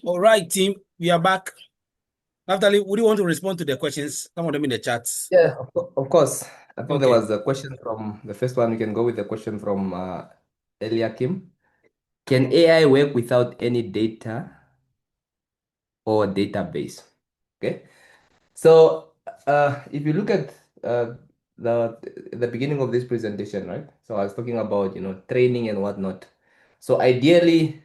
All right, team, we are back. Natalie, would you want to respond to the questions? Some of them in the chats. Yeah, of course. I think there Okay. was a question from the first one. We can go with the question from Eliakim. Can AI work without any data or database? Okay. So if you look at the beginning of this presentation, right? So I was talking about, training and whatnot. So ideally,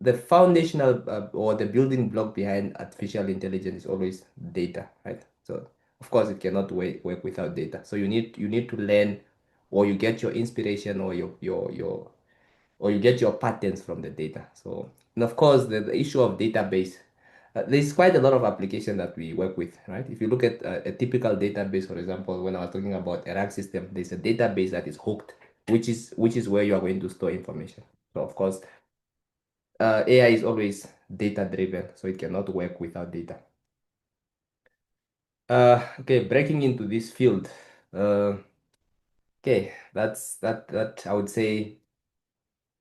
the foundational or the building block behind artificial intelligence is always data, right? So of course it cannot work without data. So you need to learn or you get your inspiration or or you get your patterns from the data. So, and of course, the issue of database, there's quite a lot of application that we work with, right? If you look at a typical database, for example, when I was talking about a RAG system, there's a database that is hooked, which is where you are going to store information. So, of course, AI is always data driven, so it cannot work without data. Okay, breaking into this field. Okay, that I would say,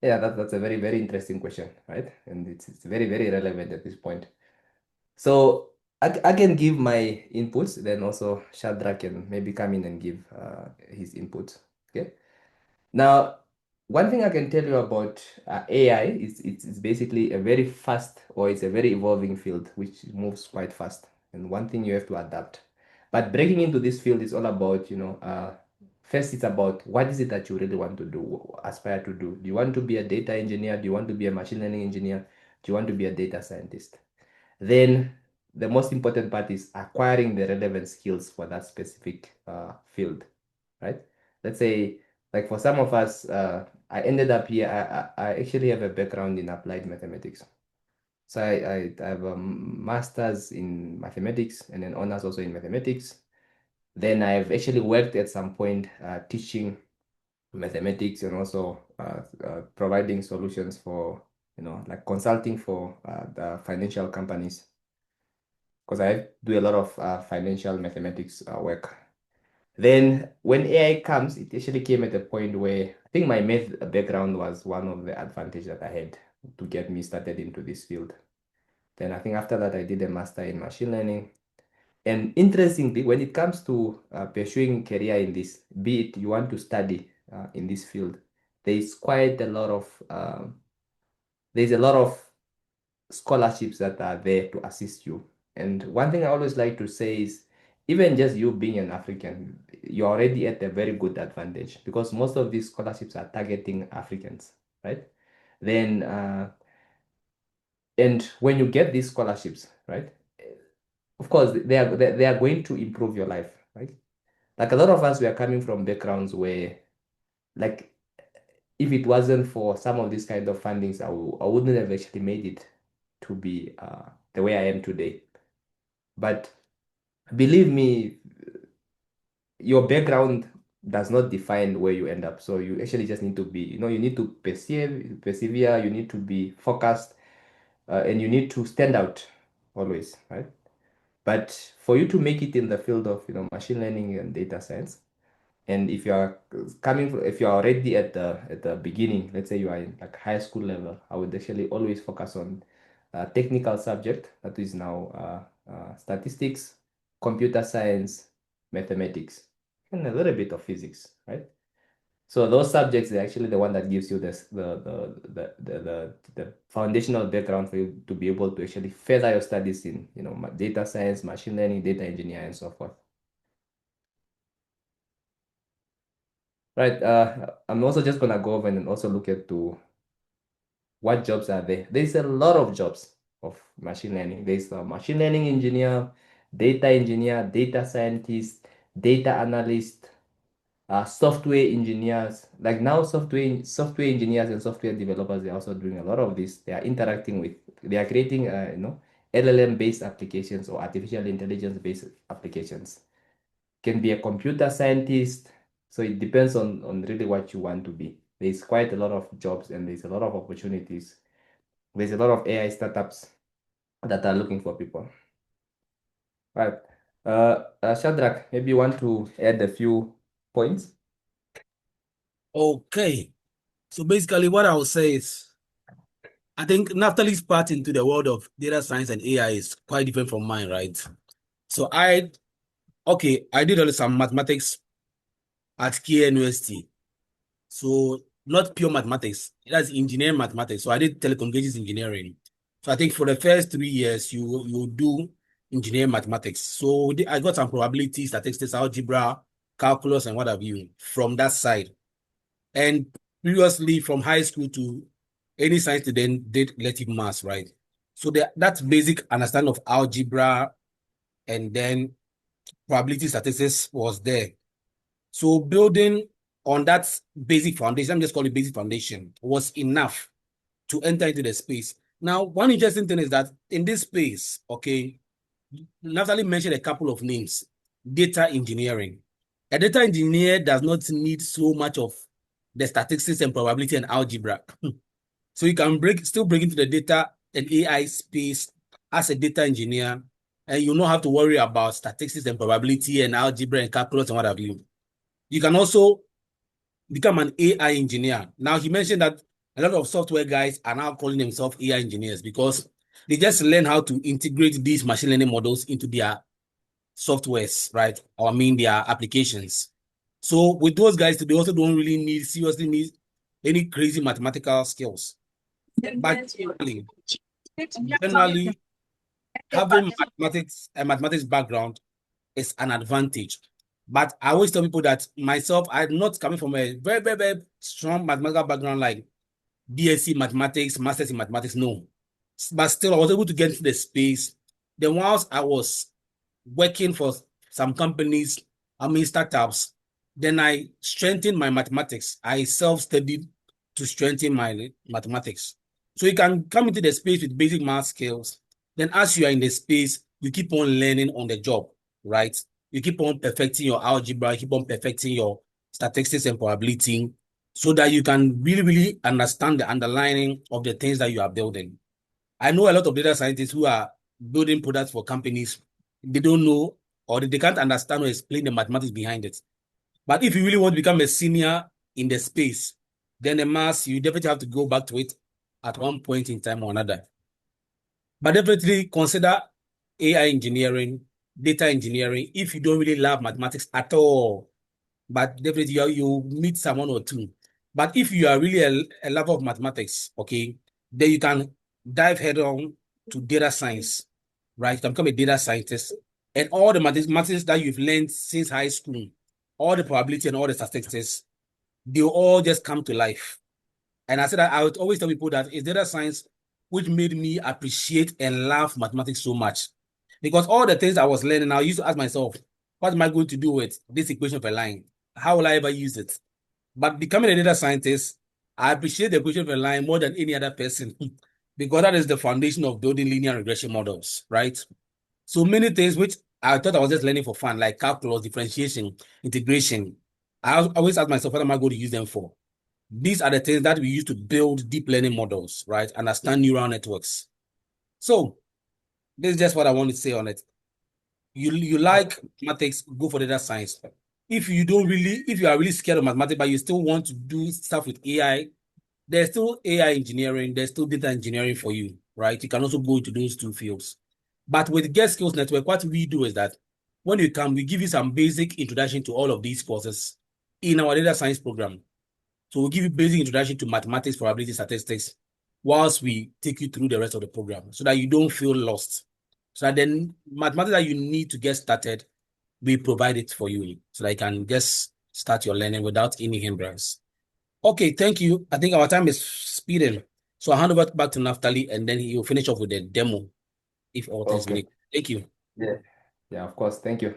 yeah, that's a very, very interesting question, right? And it's very, very relevant at this point. So I can give my inputs, then also Shadrach can maybe come in and give his inputs. Okay. Now, one thing I can tell you about AI is it's basically a very fast, or it's a very evolving field which moves quite fast. And one thing you have to adapt. But breaking into this field is all about, first it's about what is it that you really want to do, aspire to do. Do you want to be a data engineer? Do you want to be a machine learning engineer? Do you want to be a data scientist? Then the most important part is acquiring the relevant skills for that specific field, right? Let's say, like for some of us, I ended up here, I actually have a background in applied mathematics. So I have a master's in mathematics and an honors also in mathematics. Then I've actually worked at some point teaching mathematics and also providing solutions for, like consulting for the financial companies, because I do a lot of financial mathematics work. Then when AI comes, it actually came at a point where I think my math background was one of the advantages that I had to get me started into this field. Then I think after that, I did a master in machine learning. And interestingly, when it comes to pursuing career in this, be it you want to study in this field, there is quite a lot of there's a lot of scholarships that are there to assist you. And one thing I always like to say is, even just you being an African, you're already at a very good advantage, because most of these scholarships are targeting Africans, right? Then, and when you get these scholarships, right? Of course, they are going to improve your life, right? Like a lot of us, we are coming from backgrounds where, like, if it wasn't for some of these kind of fundings, I wouldn't have actually made it to be the way I am today. But believe me, your background does not define where you end up. So you actually just need to be, you need to persevere, you need to be focused, and you need to stand out always, right? But for you to make it in the field of, machine learning and data science, and if you are if you are already at the beginning, let's say you are in like high school level, I would actually always focus on a technical subject that is now statistics, computer science, mathematics, and a little bit of physics, right? So those subjects are actually the one that gives you the foundational background for you to be able to actually further your studies in, data science, machine learning, data engineering, and so forth. Right. I'm also just gonna go over and also look at to what jobs are there. There's a lot of jobs of machine learning. There's a machine learning engineer, data scientist, data analyst, software engineers. Like now, software engineers and software developers, they're also doing a lot of this. They are interacting with, they are creating, LLM-based applications or artificial intelligence-based applications. Can be a computer scientist. So it depends on really what you want to be. There's quite a lot of jobs and there's a lot of opportunities. There's a lot of AI startups that are looking for people. Right. Shadrach, maybe you want to add a few points? Okay. So basically, what I would say is, I think Naftali's part into the world of data science and AI is quite different from mine, right? So I did also some mathematics at KNUST. So not pure mathematics, that's engineering mathematics. So I did telecommunications engineering. So I think for the first 3 years, you do engineering mathematics. So I got some probability, statistics, algebra, calculus, and what have you from that side. And previously from high school to any science student did relative maths, right? So that's basic understanding of algebra and then probability statistics was there. So building on that basic foundation, I'm just call it basic foundation, was enough to enter into the space. Now, one interesting thing is that in this space, okay, Natalie mentioned a couple of names. Data engineering. A data engineer does not need so much of the statistics and probability and algebra. So you can still break into the data and AI space as a data engineer, and you don't have to worry about statistics and probability and algebra and calculus and what have you. You can also become an AI engineer. Now, he mentioned that a lot of software guys are now calling themselves AI engineers because they just learn how to integrate these machine learning models into their softwares, right? Or I mean their applications. So with those guys, they also don't really seriously need any crazy mathematical skills. But generally, having a mathematics background is an advantage. But I always tell people that myself, I'm not coming from a very, very, very strong mathematical background like BSc mathematics, masters in mathematics, no. But still, I was able to get into the space. Then whilst I was working for some companies, I mean startups, then I strengthened my mathematics. I self-studied to strengthen my mathematics. So you can come into the space with basic math skills. Then as you are in the space, you keep on learning on the job, right? You keep on perfecting your algebra, you keep on perfecting your statistics and probability so that you can really, really understand the underlying of the things that you are building. I know a lot of data scientists who are building products for companies. They don't know or they can't understand or explain the mathematics behind it. But if you really want to become a senior in the space, then the maths, you definitely have to go back to it at one point in time or another. But definitely consider AI engineering, data engineering, if you don't really love mathematics at all. But definitely you meet someone or two. But if you are really a lover of mathematics, okay, then you can dive head on to data science, right? You can become a data scientist. And all the mathematics that you've learned since high school, all the probability and all the statistics, they all just come to life. And I said that I would always tell people that it's data science which made me appreciate and love mathematics so much. Because all the things I was learning, I used to ask myself, what am I going to do with this equation of a line? How will I ever use it? But becoming a data scientist, I appreciate the equation of a line more than any other person because that is the foundation of building linear regression models, right? So many things which I thought I was just learning for fun, like calculus, differentiation, integration. I always ask myself, what am I going to use them for? These are the things that we use to build deep learning models, right? Understand neural networks. So this is just what I want to say on it. You like mathematics, go for data science. If you are really scared of mathematics, but you still want to do stuff with AI, there's still AI engineering, there's still data engineering for you, right? You can also go into those two fields. But with Get Skills Network, what we do is that when you come, we give you some basic introduction to all of these courses in our data science program. So we'll give you basic introduction to mathematics, probability, statistics, whilst we take you through the rest of the program so that you don't feel lost. So that then mathematics that you need to get started, we provide it for you so that you can just start your learning without any hindrance. Okay, thank you. I think our time is speeding. So I'll hand over back to Naftali and then he'll finish off with the demo if all things Okay. need. Thank you. Yeah. Yeah, of course. Thank you.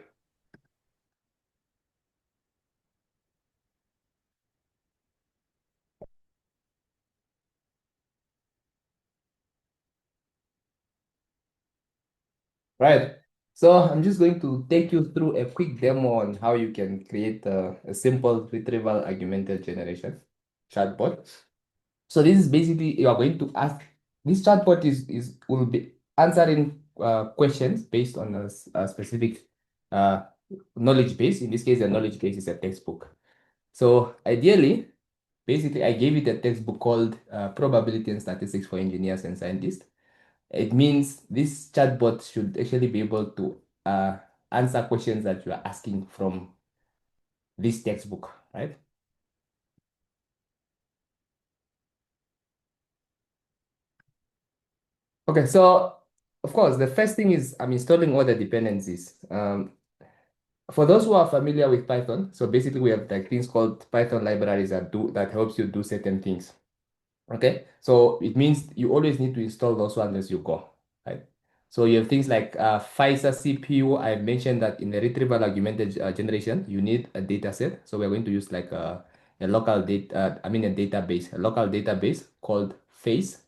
Right. So I'm just going to take you through a quick demo on how you can create a simple retrieval augmented generation chatbot. So this is basically you are going to ask this chatbot is will be answering questions based on a specific uh, knowledge base. In this case, the knowledge base is a textbook. So ideally, basically, I gave it a textbook called Probability and Statistics for Engineers and Scientists. It means this chatbot should actually be able to answer questions that you are asking from this textbook, right? Okay, so of course, the first thing is I'm installing all the dependencies. For those who are familiar with Python, so basically we have like things called Python libraries that helps you do certain things. Okay, so it means you always need to install those ones as you go, right? So you have things like FISA CPU. I mentioned that in the retrieval augmented generation, you need a data set. So we're going to use like a local data, I mean a database, a local database called FACE.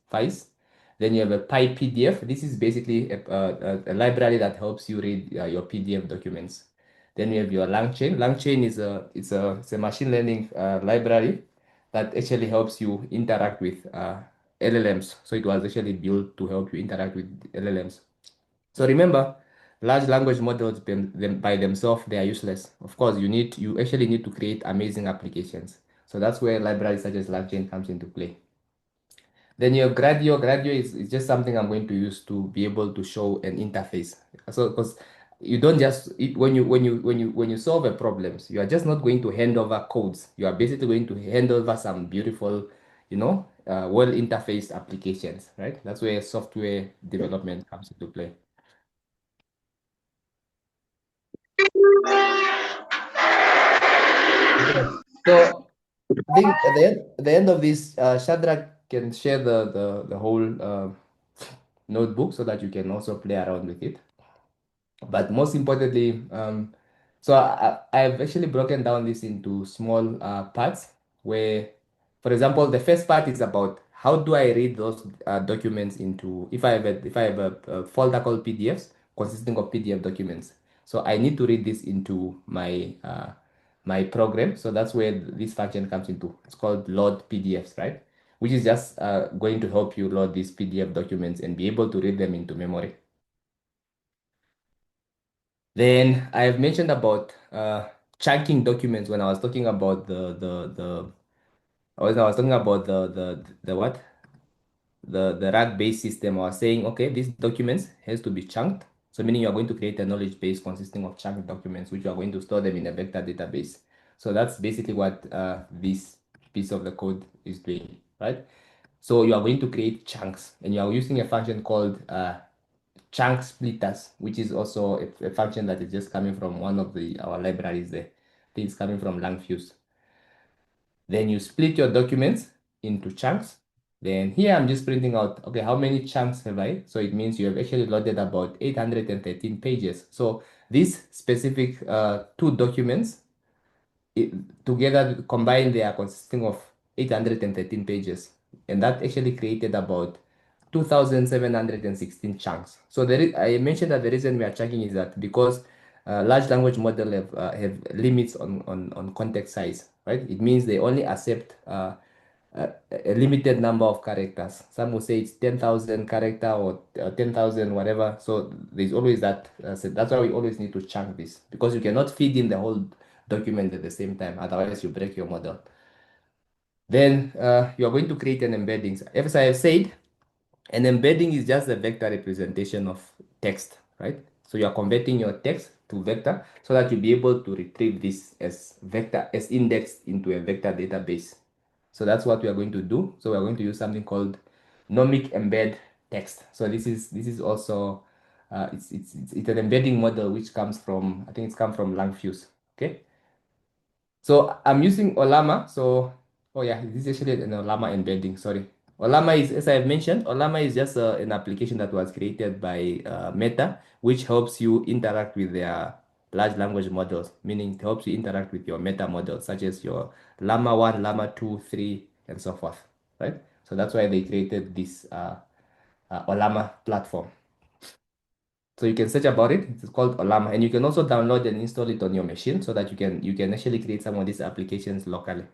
Then you have a PyPDF. This is basically a library that helps you read your PDF documents. Then you have your LangChain. LangChain is it's a machine learning library that actually helps you interact with LLMs. So it was actually built to help you interact with LLMs. So remember, large language models by themselves, they are useless. Of course, you actually need to create amazing applications. So that's where libraries such as LangChain comes into play. Then you have Gradio. Gradio is just something I'm going to use to be able to show an interface. So because you don't just when you solve a problems, you are just not going to hand over codes. You are basically going to hand over some beautiful, well interfaced applications, right? That's where software development comes into play. So I think at the end of this, Shadrach can share the whole notebook so that you can also play around with it. But most importantly, so I've actually broken down this into small parts where, for example, the first part is about how do I read those documents into, if I have a folder called PDFs consisting of PDF documents. So I need to read this into my program. So that's where this function comes into. It's called load PDFs, right? Which is just going to help you load these PDF documents and be able to read them into memory. Then I have mentioned about chunking documents when I was talking about when I was talking about the what the RAG-based system. I was saying, okay, these documents has to be chunked. So meaning you are going to create a knowledge base consisting of chunked documents, which you are going to store them in a vector database. So that's basically what this piece of the code is doing, right? So you are going to create chunks, and you are using a function called chunk splitters, which is also a function that is just coming from one of our libraries there. I think it's coming from Langfuse. Then you split your documents into chunks. Then here I'm just printing out, okay, how many chunks have I? So it means you have actually loaded about 813 pages. So these specific two documents together combined, they are consisting of 813 pages, and that actually created about 2,716 chunks. So I mentioned that the reason we are chunking is that because large language model have limits on context size, right? It means they only accept a limited number of characters. Some will say it's 10,000 character or 10,000 whatever. So there's always that. So that's why we always need to chunk this, because you cannot feed in the whole document at the same time. Otherwise, you break your model. Then you are going to create an embedding. As I have said, an embedding is just a vector representation of text, right? So you are converting your text to vector so that you'll be able to retrieve this as vector, as indexed into a vector database. So that's what we are going to do. So we're going to use something called nomic embed text. So this is also it's an embedding model which comes from, I think it's come from Langfuse. Okay. So I'm using Olama. So, oh yeah, this is actually an Olama embedding. Sorry. Olama is, as I have mentioned, Olama is just an application that was created by Meta, which helps you interact with their large language models, meaning it helps you interact with your meta models, such as your Llama 1, Llama 2, 3, and so forth, right? So that's why they created this Olama platform. So you can search about it. It's called Olama, and you can also download and install it on your machine so that you can actually create some of these applications locally.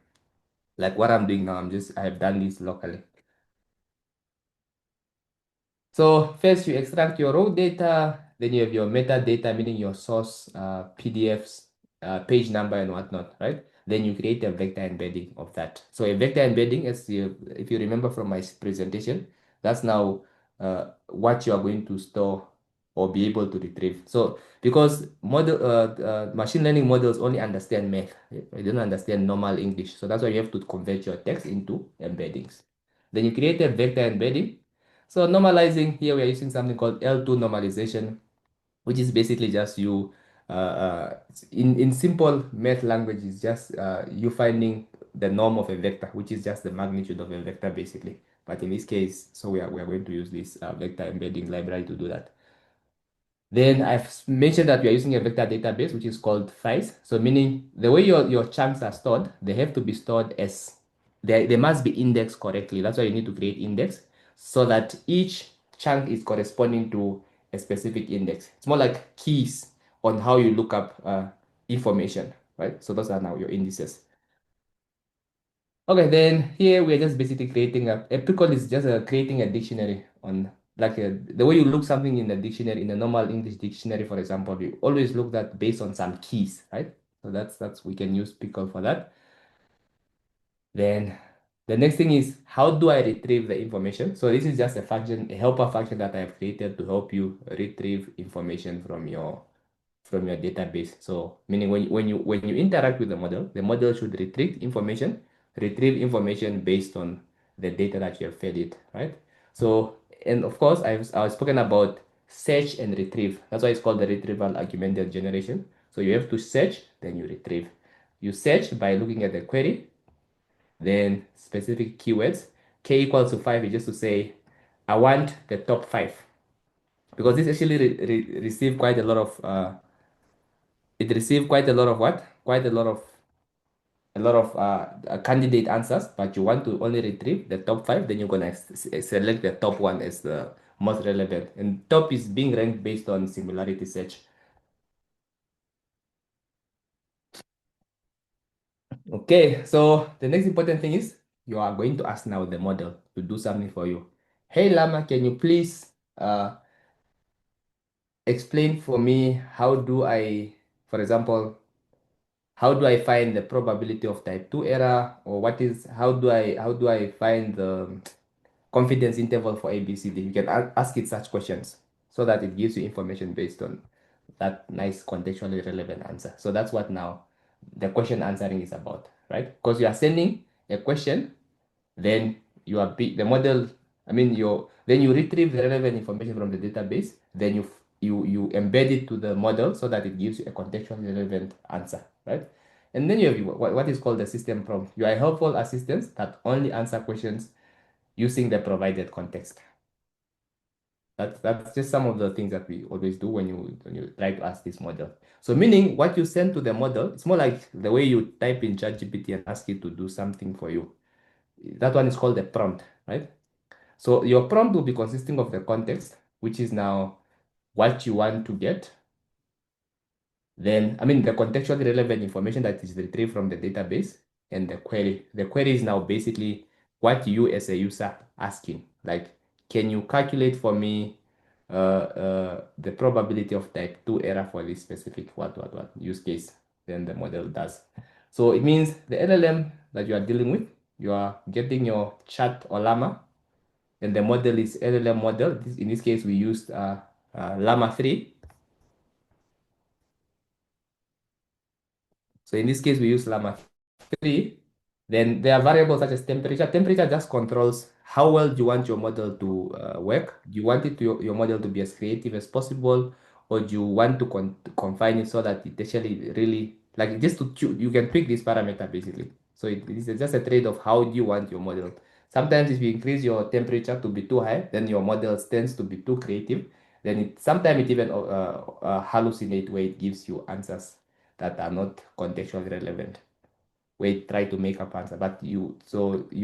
Like what I'm doing now, I have done this locally. So first you extract your raw data, then you have your metadata, meaning your source, PDFs, page number and whatnot, right? Then you create a vector embedding of that. So a vector embedding, if you remember from my presentation, that's now what you are going to store or be able to retrieve. So because machine learning models only understand math, they don't understand normal English. So that's why you have to convert your text into embeddings. Then you create a vector embedding. So normalizing, here we are using something called L2 normalization, which is basically just you, in simple math language, is just you finding the norm of a vector, which is just the magnitude of a vector basically. But in this case, so we are going to use this vector embedding library to do that. Then I've mentioned that we are using a vector database, which is called FICE. So meaning the way your chunks are stored, they have to be stored as, they must be indexed correctly. That's why you need to create index so that each chunk is corresponding to a specific index. It's more like keys on how you look up information, right? So those are now your indices. Okay, then here we're just basically creating a pickle is just creating a dictionary on like the way you look something in the dictionary, in a normal English dictionary, for example, you always look that based on some keys, right? So that's we can use pickle for that. Then the next thing is how do I retrieve the information? So this is just a function, a helper function that I have created to help you retrieve information from your database. So meaning when you interact with the model should retrieve information based on the data that you have fed it, right? So and of course I've spoken about search and retrieve. That's why it's called the retrieval augmented generation. So you have to search, then you retrieve. You search by looking at the query, then specific keywords. K equals to 5 is just to say I want the top 5 because this actually received quite a lot of it received quite a lot of what? Quite a lot of candidate answers, but you want to only retrieve the top 5, then you're gonna select the top one as the most relevant. And top is being ranked based on similarity search. Okay, so the next important thing is you are going to ask now the model to do something for you. Hey Llama, can you please explain for me how do I, for example, how do I find the probability of type 2 error, or how do I find the confidence interval for ABCD? You can ask it such questions so that it gives you information based on that nice contextually relevant answer. So that's what now the question answering is about, right? Because you are sending a question, then the model, I mean then you retrieve the relevant information from the database, then you embed it to the model so that it gives you a contextually relevant answer, right? And then you have what is called the system prompt. You are helpful assistants that only answer questions using the provided context. That's just some of the things that we always do when you try to ask this model. So meaning what you send to the model, it's more like the way you type in ChatGPT and ask it to do something for you. That one is called the prompt, right? So your prompt will be consisting of the context, which is now what you want to get. Then, I mean, the contextually relevant information that is retrieved from the database and the query. The query is now basically what you as a user asking. Like, can you calculate for me the probability of type 2 error for this specific what use case? Then the model does. So it means the LLM that you are dealing with, you are getting your chat or Llama, and the model is LLM model. In this case, we used Llama 3. So in this case, we use Llama 3. Then there are variables such as temperature. Temperature just controls how well do you want your model to work. Do you want your model to be as creative as possible, or do you want to confine it so that it actually really, like just to choose, you can pick this parameter basically. So it is just a trade of how do you want your model. Sometimes if you increase your temperature to be too high, then your model tends to be too creative. Then sometimes it even hallucinate where it gives you answers that are not contextually relevant. Where it try to make up answer, but you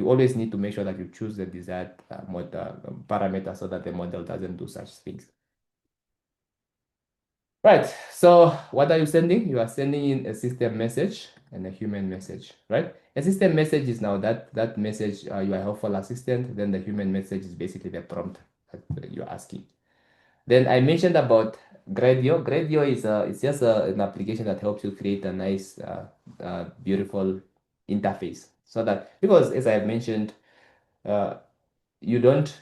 always need to make sure that you choose the desired parameter so that the model doesn't do such things. Right. So what are you sending? You are sending in a system message and a human message, right? A system message is now that message, you are a helpful assistant. Then the human message is basically the prompt that you're asking. Then I mentioned about Gradio. Gradio is it's just an application that helps you create a nice, beautiful interface. So that, because as I have mentioned, uh, you don't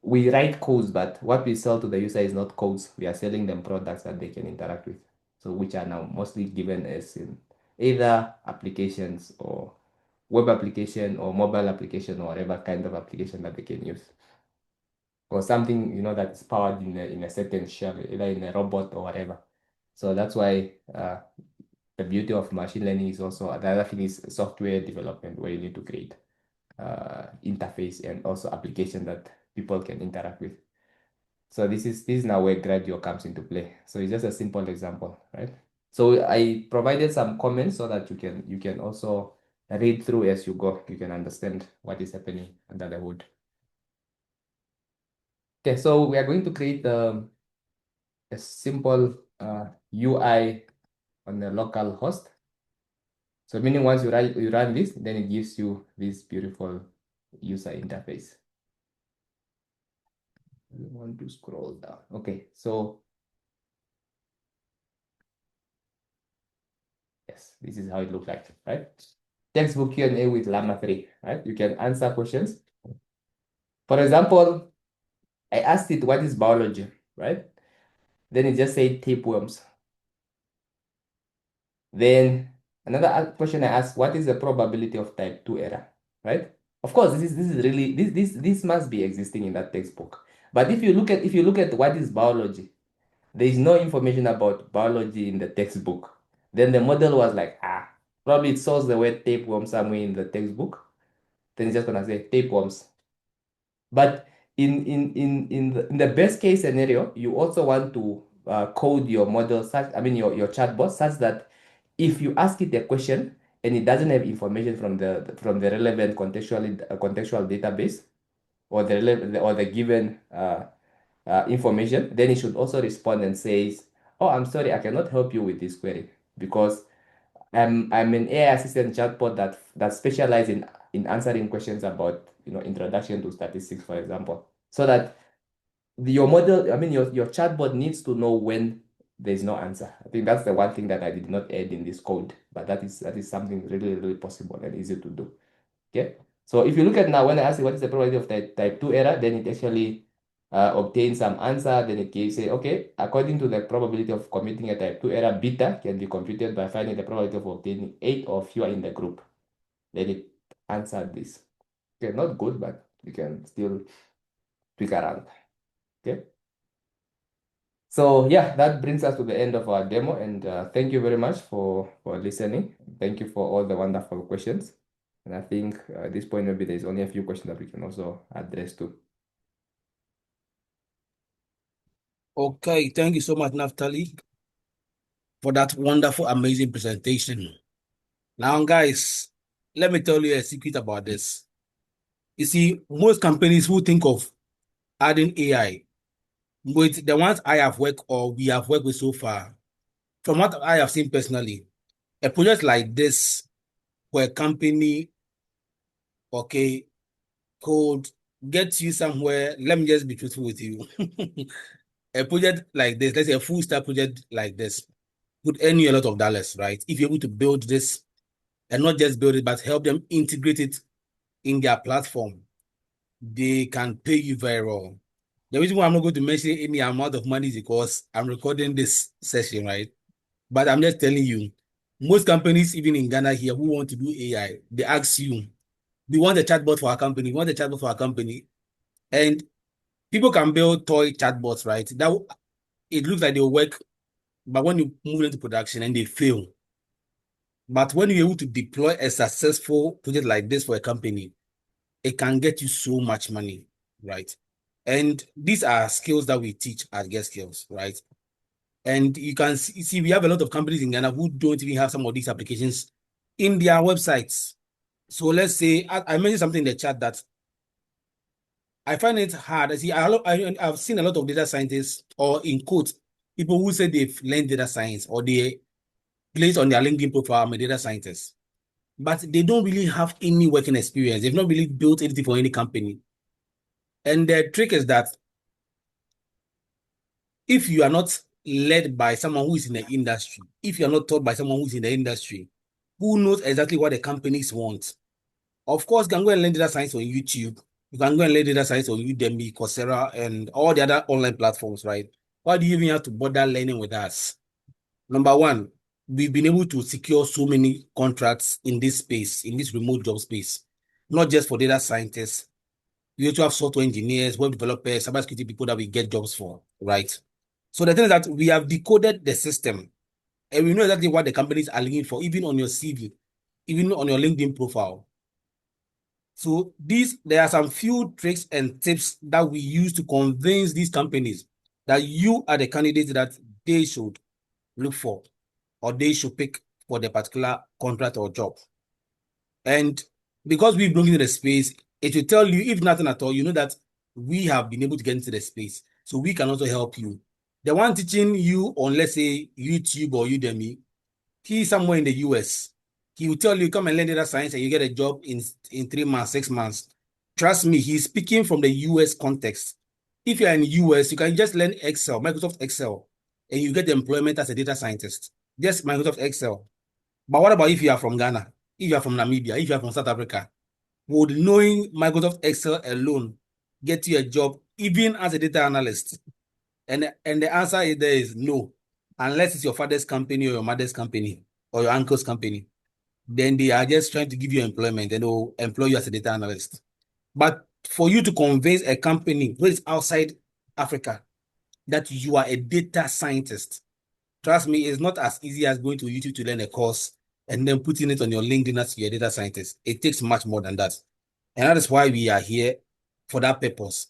we write codes, but what we sell to the user is not codes. We are selling them products that they can interact with. So which are now mostly given as in either applications or web application or mobile application or whatever kind of application that they can use. Or something, that's powered in a certain shell, either in a robot or whatever. So that's why the beauty of machine learning is also, the other thing is software development, where you need to create interface and also application that people can interact with. So this is now where Gradio comes into play. So it's just a simple example, right? So I provided some comments so that you can also read through as you go. You can understand what is happening under the hood. Okay, so we are going to create a simple UI on the local host. So meaning once you run this, then it gives you this beautiful user interface. We want to scroll down. Okay, so yes, this is how it looks like, right? Textbook Q&A with Llama 3, right? You can answer questions. For example, I asked it, what is biology, right? Then it just said tapeworms. Then another question I asked, what is the probability of type 2 error, right? Of course, this is really, this must be existing in that textbook. But if you look at what is biology, there is no information about biology in the textbook. Then the model was like, probably it saws the word tapeworm somewhere in the textbook. Then it's just gonna say tapeworms. But in the best case scenario, you also want to code your model your chatbot such that if you ask it a question and it doesn't have information from the relevant contextual database or the given information, then it should also respond and says, "Oh, I'm sorry, I cannot help you with this query because I'm an AI assistant chatbot that specializes in answering questions about introduction to statistics, for example." So that your model, your chatbot needs to know when there's no answer. I think that's the one thing that I did not add in this code, but that is something really, really possible and easy to do. Okay. So if you look at now, when I ask you what is the probability of type 2 error, then it actually obtains some answer. Then it can say, okay, according to the probability of committing a type 2 error, beta can be computed by finding the probability of obtaining 8 or fewer in the group. Then it answered this. Okay, not good, but you can still tweak around. Okay. So yeah, that brings us to the end of our demo, and thank you very much for listening. Thank you for all the wonderful questions. And I think at this point, maybe there's only a few questions that we can also address too. Okay, thank you so much, Naftali, for that wonderful, amazing presentation. Now, guys, let me tell you a secret about this. You see, most companies who think of adding AI, with the ones I have worked or we have worked with so far, from what I have seen personally, a project like this for a company, okay, could get you somewhere. Let me just be truthful with you. A project like this, let's say a full stack project like this, would earn you a lot of dollars, right? If you're able to build this and not just build it, but help them integrate it in their platform, they can pay you very well. The reason why I'm not going to mention any amount of money is because I'm recording this session, right? But I'm just telling you, most companies, even in Ghana here, who want to do AI, they ask you, we want a chatbot for our company, we want a chatbot for our company. And people can build toy chatbots, right? It looks like they'll work, but when you move into production and they fail. But when you're able to deploy a successful project like this for a company, it can get you so much money, right? And these are skills that we teach at Get Skills, right? And you can see we have a lot of companies in Ghana who don't even have some of these applications in their websites. So let's say I mentioned something in the chat that I find it hard. I've seen a lot of data scientists, or in quote, people who say they've learned data science or they place on their LinkedIn profile, I'm a data scientist, but they don't really have any working experience. They've not really built anything for any company. And the trick is that if you are not led by someone who is in the industry, if you are not taught by someone who's in the industry, who knows exactly what the companies want, of course, you can go and learn data science on YouTube. You can go and learn data science on Udemy, Coursera, and all the other online platforms, right? Why do you even have to bother learning with us? Number one, we've been able to secure so many contracts in this space, in this remote job space, not just for data scientists. We also have software engineers, web developers, cybersecurity people that we get jobs for, right? So the thing is that we have decoded the system and we know exactly what the companies are looking for, even on your CV, even on your LinkedIn profile. So there are some few tricks and tips that we use to convince these companies that you are the candidate that they should look for or they should pick for the particular contract or job. And because we've broken into the space, it will tell you, if nothing at all, you know that we have been able to get into the space. So we can also help you. The one teaching you on, let's say, YouTube or Udemy, he's somewhere in the US. He will tell you, come and learn data science and you get a job in 3 months, 6 months. Trust me, he's speaking from the US context. If you're in the US, you can just learn Excel, Microsoft Excel, and you get employment as a data scientist. Just Microsoft Excel. But what about if you are from Ghana? If you are from Namibia? If you are from South Africa? Would knowing Microsoft Excel alone get you a job, even as a data analyst? And the answer is no, unless it's your father's company or your mother's company or your uncle's company. Then they are just trying to give you employment and they'll employ you as a data analyst. But for you to convince a company who is outside Africa that you are a data scientist, trust me, it's not as easy as going to YouTube to learn a course and then putting it on your LinkedIn as you're a data scientist. It takes much more than that. And that is why we are here for that purpose.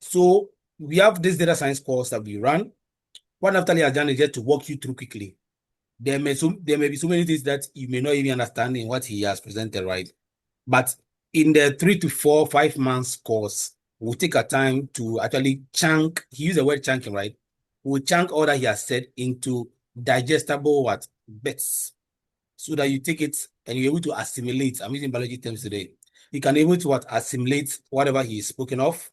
So we have this data science course that we run. What Naftali has done is just to walk you through quickly. There may be so many things that you may not even understand in what he has presented, right? But in the 3 to 4, 5 months course, we'll take a time to actually chunk. He used the word chunking, right? We'll chunk all that he has said into digestible bits, so that you take it and you're able to assimilate. I'm using biology terms today. You can be able to assimilate whatever he is spoken of,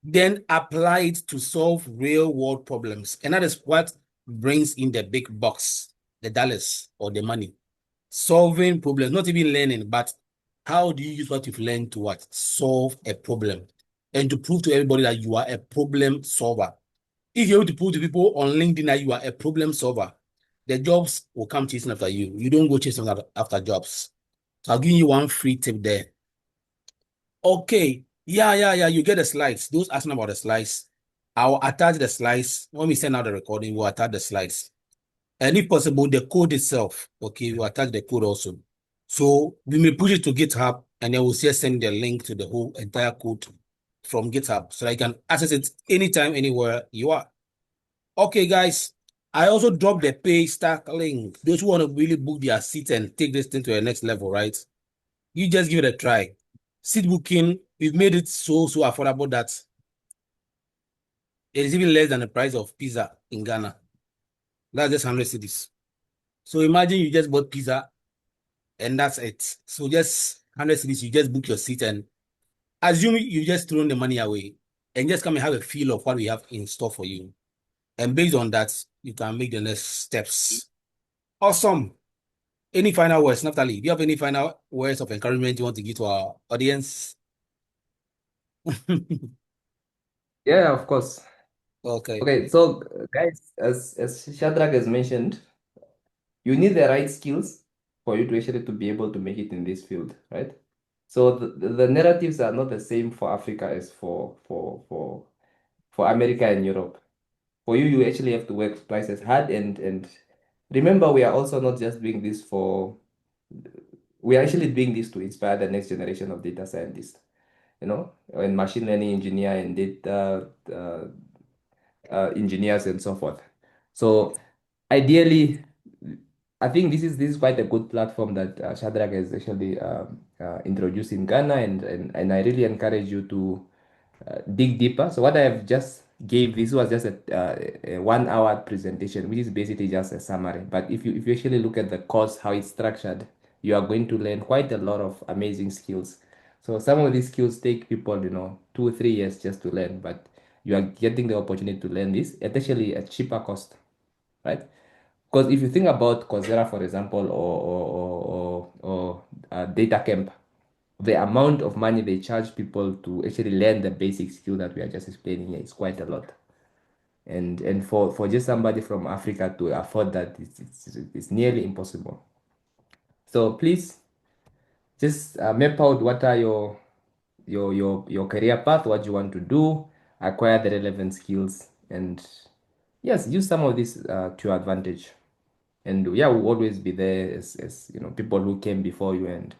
then apply it to solve real world problems. And that is what brings in the big bucks, the dollars or the money. Solving problems, not even learning, but how do you use what you've learned to solve a problem and to prove to everybody that you are a problem solver. If you're able to prove to people on LinkedIn that you are a problem solver, the jobs will come chasing after you. You don't go chasing after jobs. So I'll give you one free tip there. Okay. Yeah. You get the slides. Those asking about the slides, I'll attach the slides. When we send out the recording, we'll attach the slides. And if possible, the code itself, okay, we'll attach the code also. So we may push it to GitHub and then we'll just send the link to the whole entire code from GitHub so that you can access it anytime, anywhere you are. Okay, guys, I also dropped the Paystack link. Those who want to really book their seat and take this thing to the next level, right? You just give it a try. Seat booking, we've made it so affordable that it is even less than the price of pizza in Ghana. That's just 100 cedis. So imagine you just bought pizza and that's it. So just 100 cedis, you just book your seat and assume you just thrown the money away and just come and have a feel of what we have in store for you. And based on that, you can make the next steps. Awesome. Any final words, Naftali? Do you have any final words of encouragement you want to give to our audience? Yeah, of course. Okay. Okay, so guys, as Shadrach has mentioned, you need the right skills for you to actually to be able to make it in this field, right? So the narratives are not the same for Africa as for America and Europe. For you, you actually have to work twice as hard and remember, we are also not just doing this we are actually doing this to inspire the next generation of data scientists, and machine learning engineer and data engineers and so forth. So ideally, I think this is quite a good platform that Shadrach has actually introduced in Ghana, and I really encourage you to dig deeper. So what I have just this was just a 1 hour presentation, which is basically just a summary. But if you actually look at the course, how it's structured, you are going to learn quite a lot of amazing skills. So some of these skills take people, 2 or 3 years just to learn, but you are getting the opportunity to learn this at actually a cheaper cost, right? Because if you think about Coursera, for example, or DataCamp, the amount of money they charge people to actually learn the basic skill that we are just explaining here is quite a lot. And for just somebody from Africa to afford that, it's nearly impossible. So please just map out what are your career path, what you want to do, acquire the relevant skills, and yes, use some of this to your advantage. And yeah, we'll always be there as people who came before you, and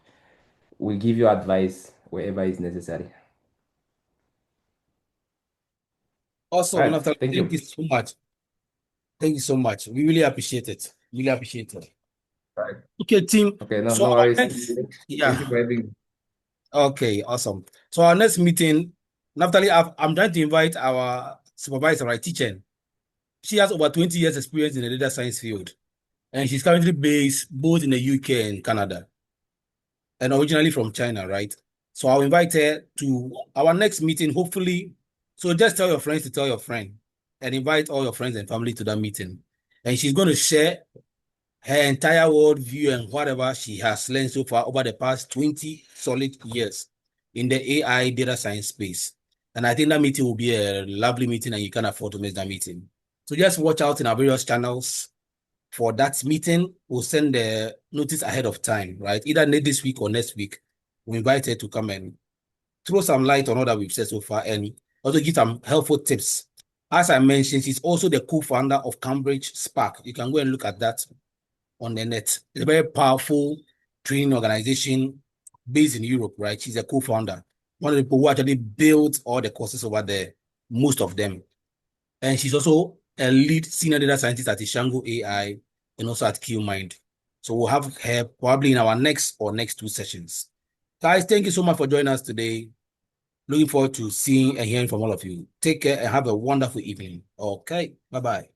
we'll give you advice wherever is necessary. Awesome, All right, Naftali. thank Thank you. you so much. Thank you so much. We really appreciate it. Really appreciate it. Right. Okay, team. Okay, no, So no our worries. next, Thank yeah. you for having me. Okay, awesome. So our next meeting, Naftali, I'm trying to invite our supervisor, right, teacher. She has over 20 years experience in the data science field, and she's currently based both in the UK and Canada, and originally from China, right? So I'll invite her to our next meeting, hopefully. So just tell your friends to tell your friend and invite all your friends and family to that meeting. And she's going to share her entire world view and whatever she has learned so far over the past 20 solid years in the AI data science space. And I think that meeting will be a lovely meeting and you can afford to miss that meeting. So just watch out in our various channels for that meeting. We'll send the notice ahead of time, right? Either this week or next week. We invite her to come and throw some light on all that we've said so far and also give some helpful tips. As I mentioned, she's also the co-founder of Cambridge Spark. You can go and look at that on the net. It's a very powerful training organization based in Europe, right? She's a co-founder. One of the people who actually built all the courses over there, most of them. And she's also a lead senior data scientist at Ishango AI and also at QMind. So we'll have her probably in our next two sessions. Guys, thank you so much for joining us today. Looking forward to seeing and hearing from all of you. Take care and have a wonderful evening. Okay, bye-bye.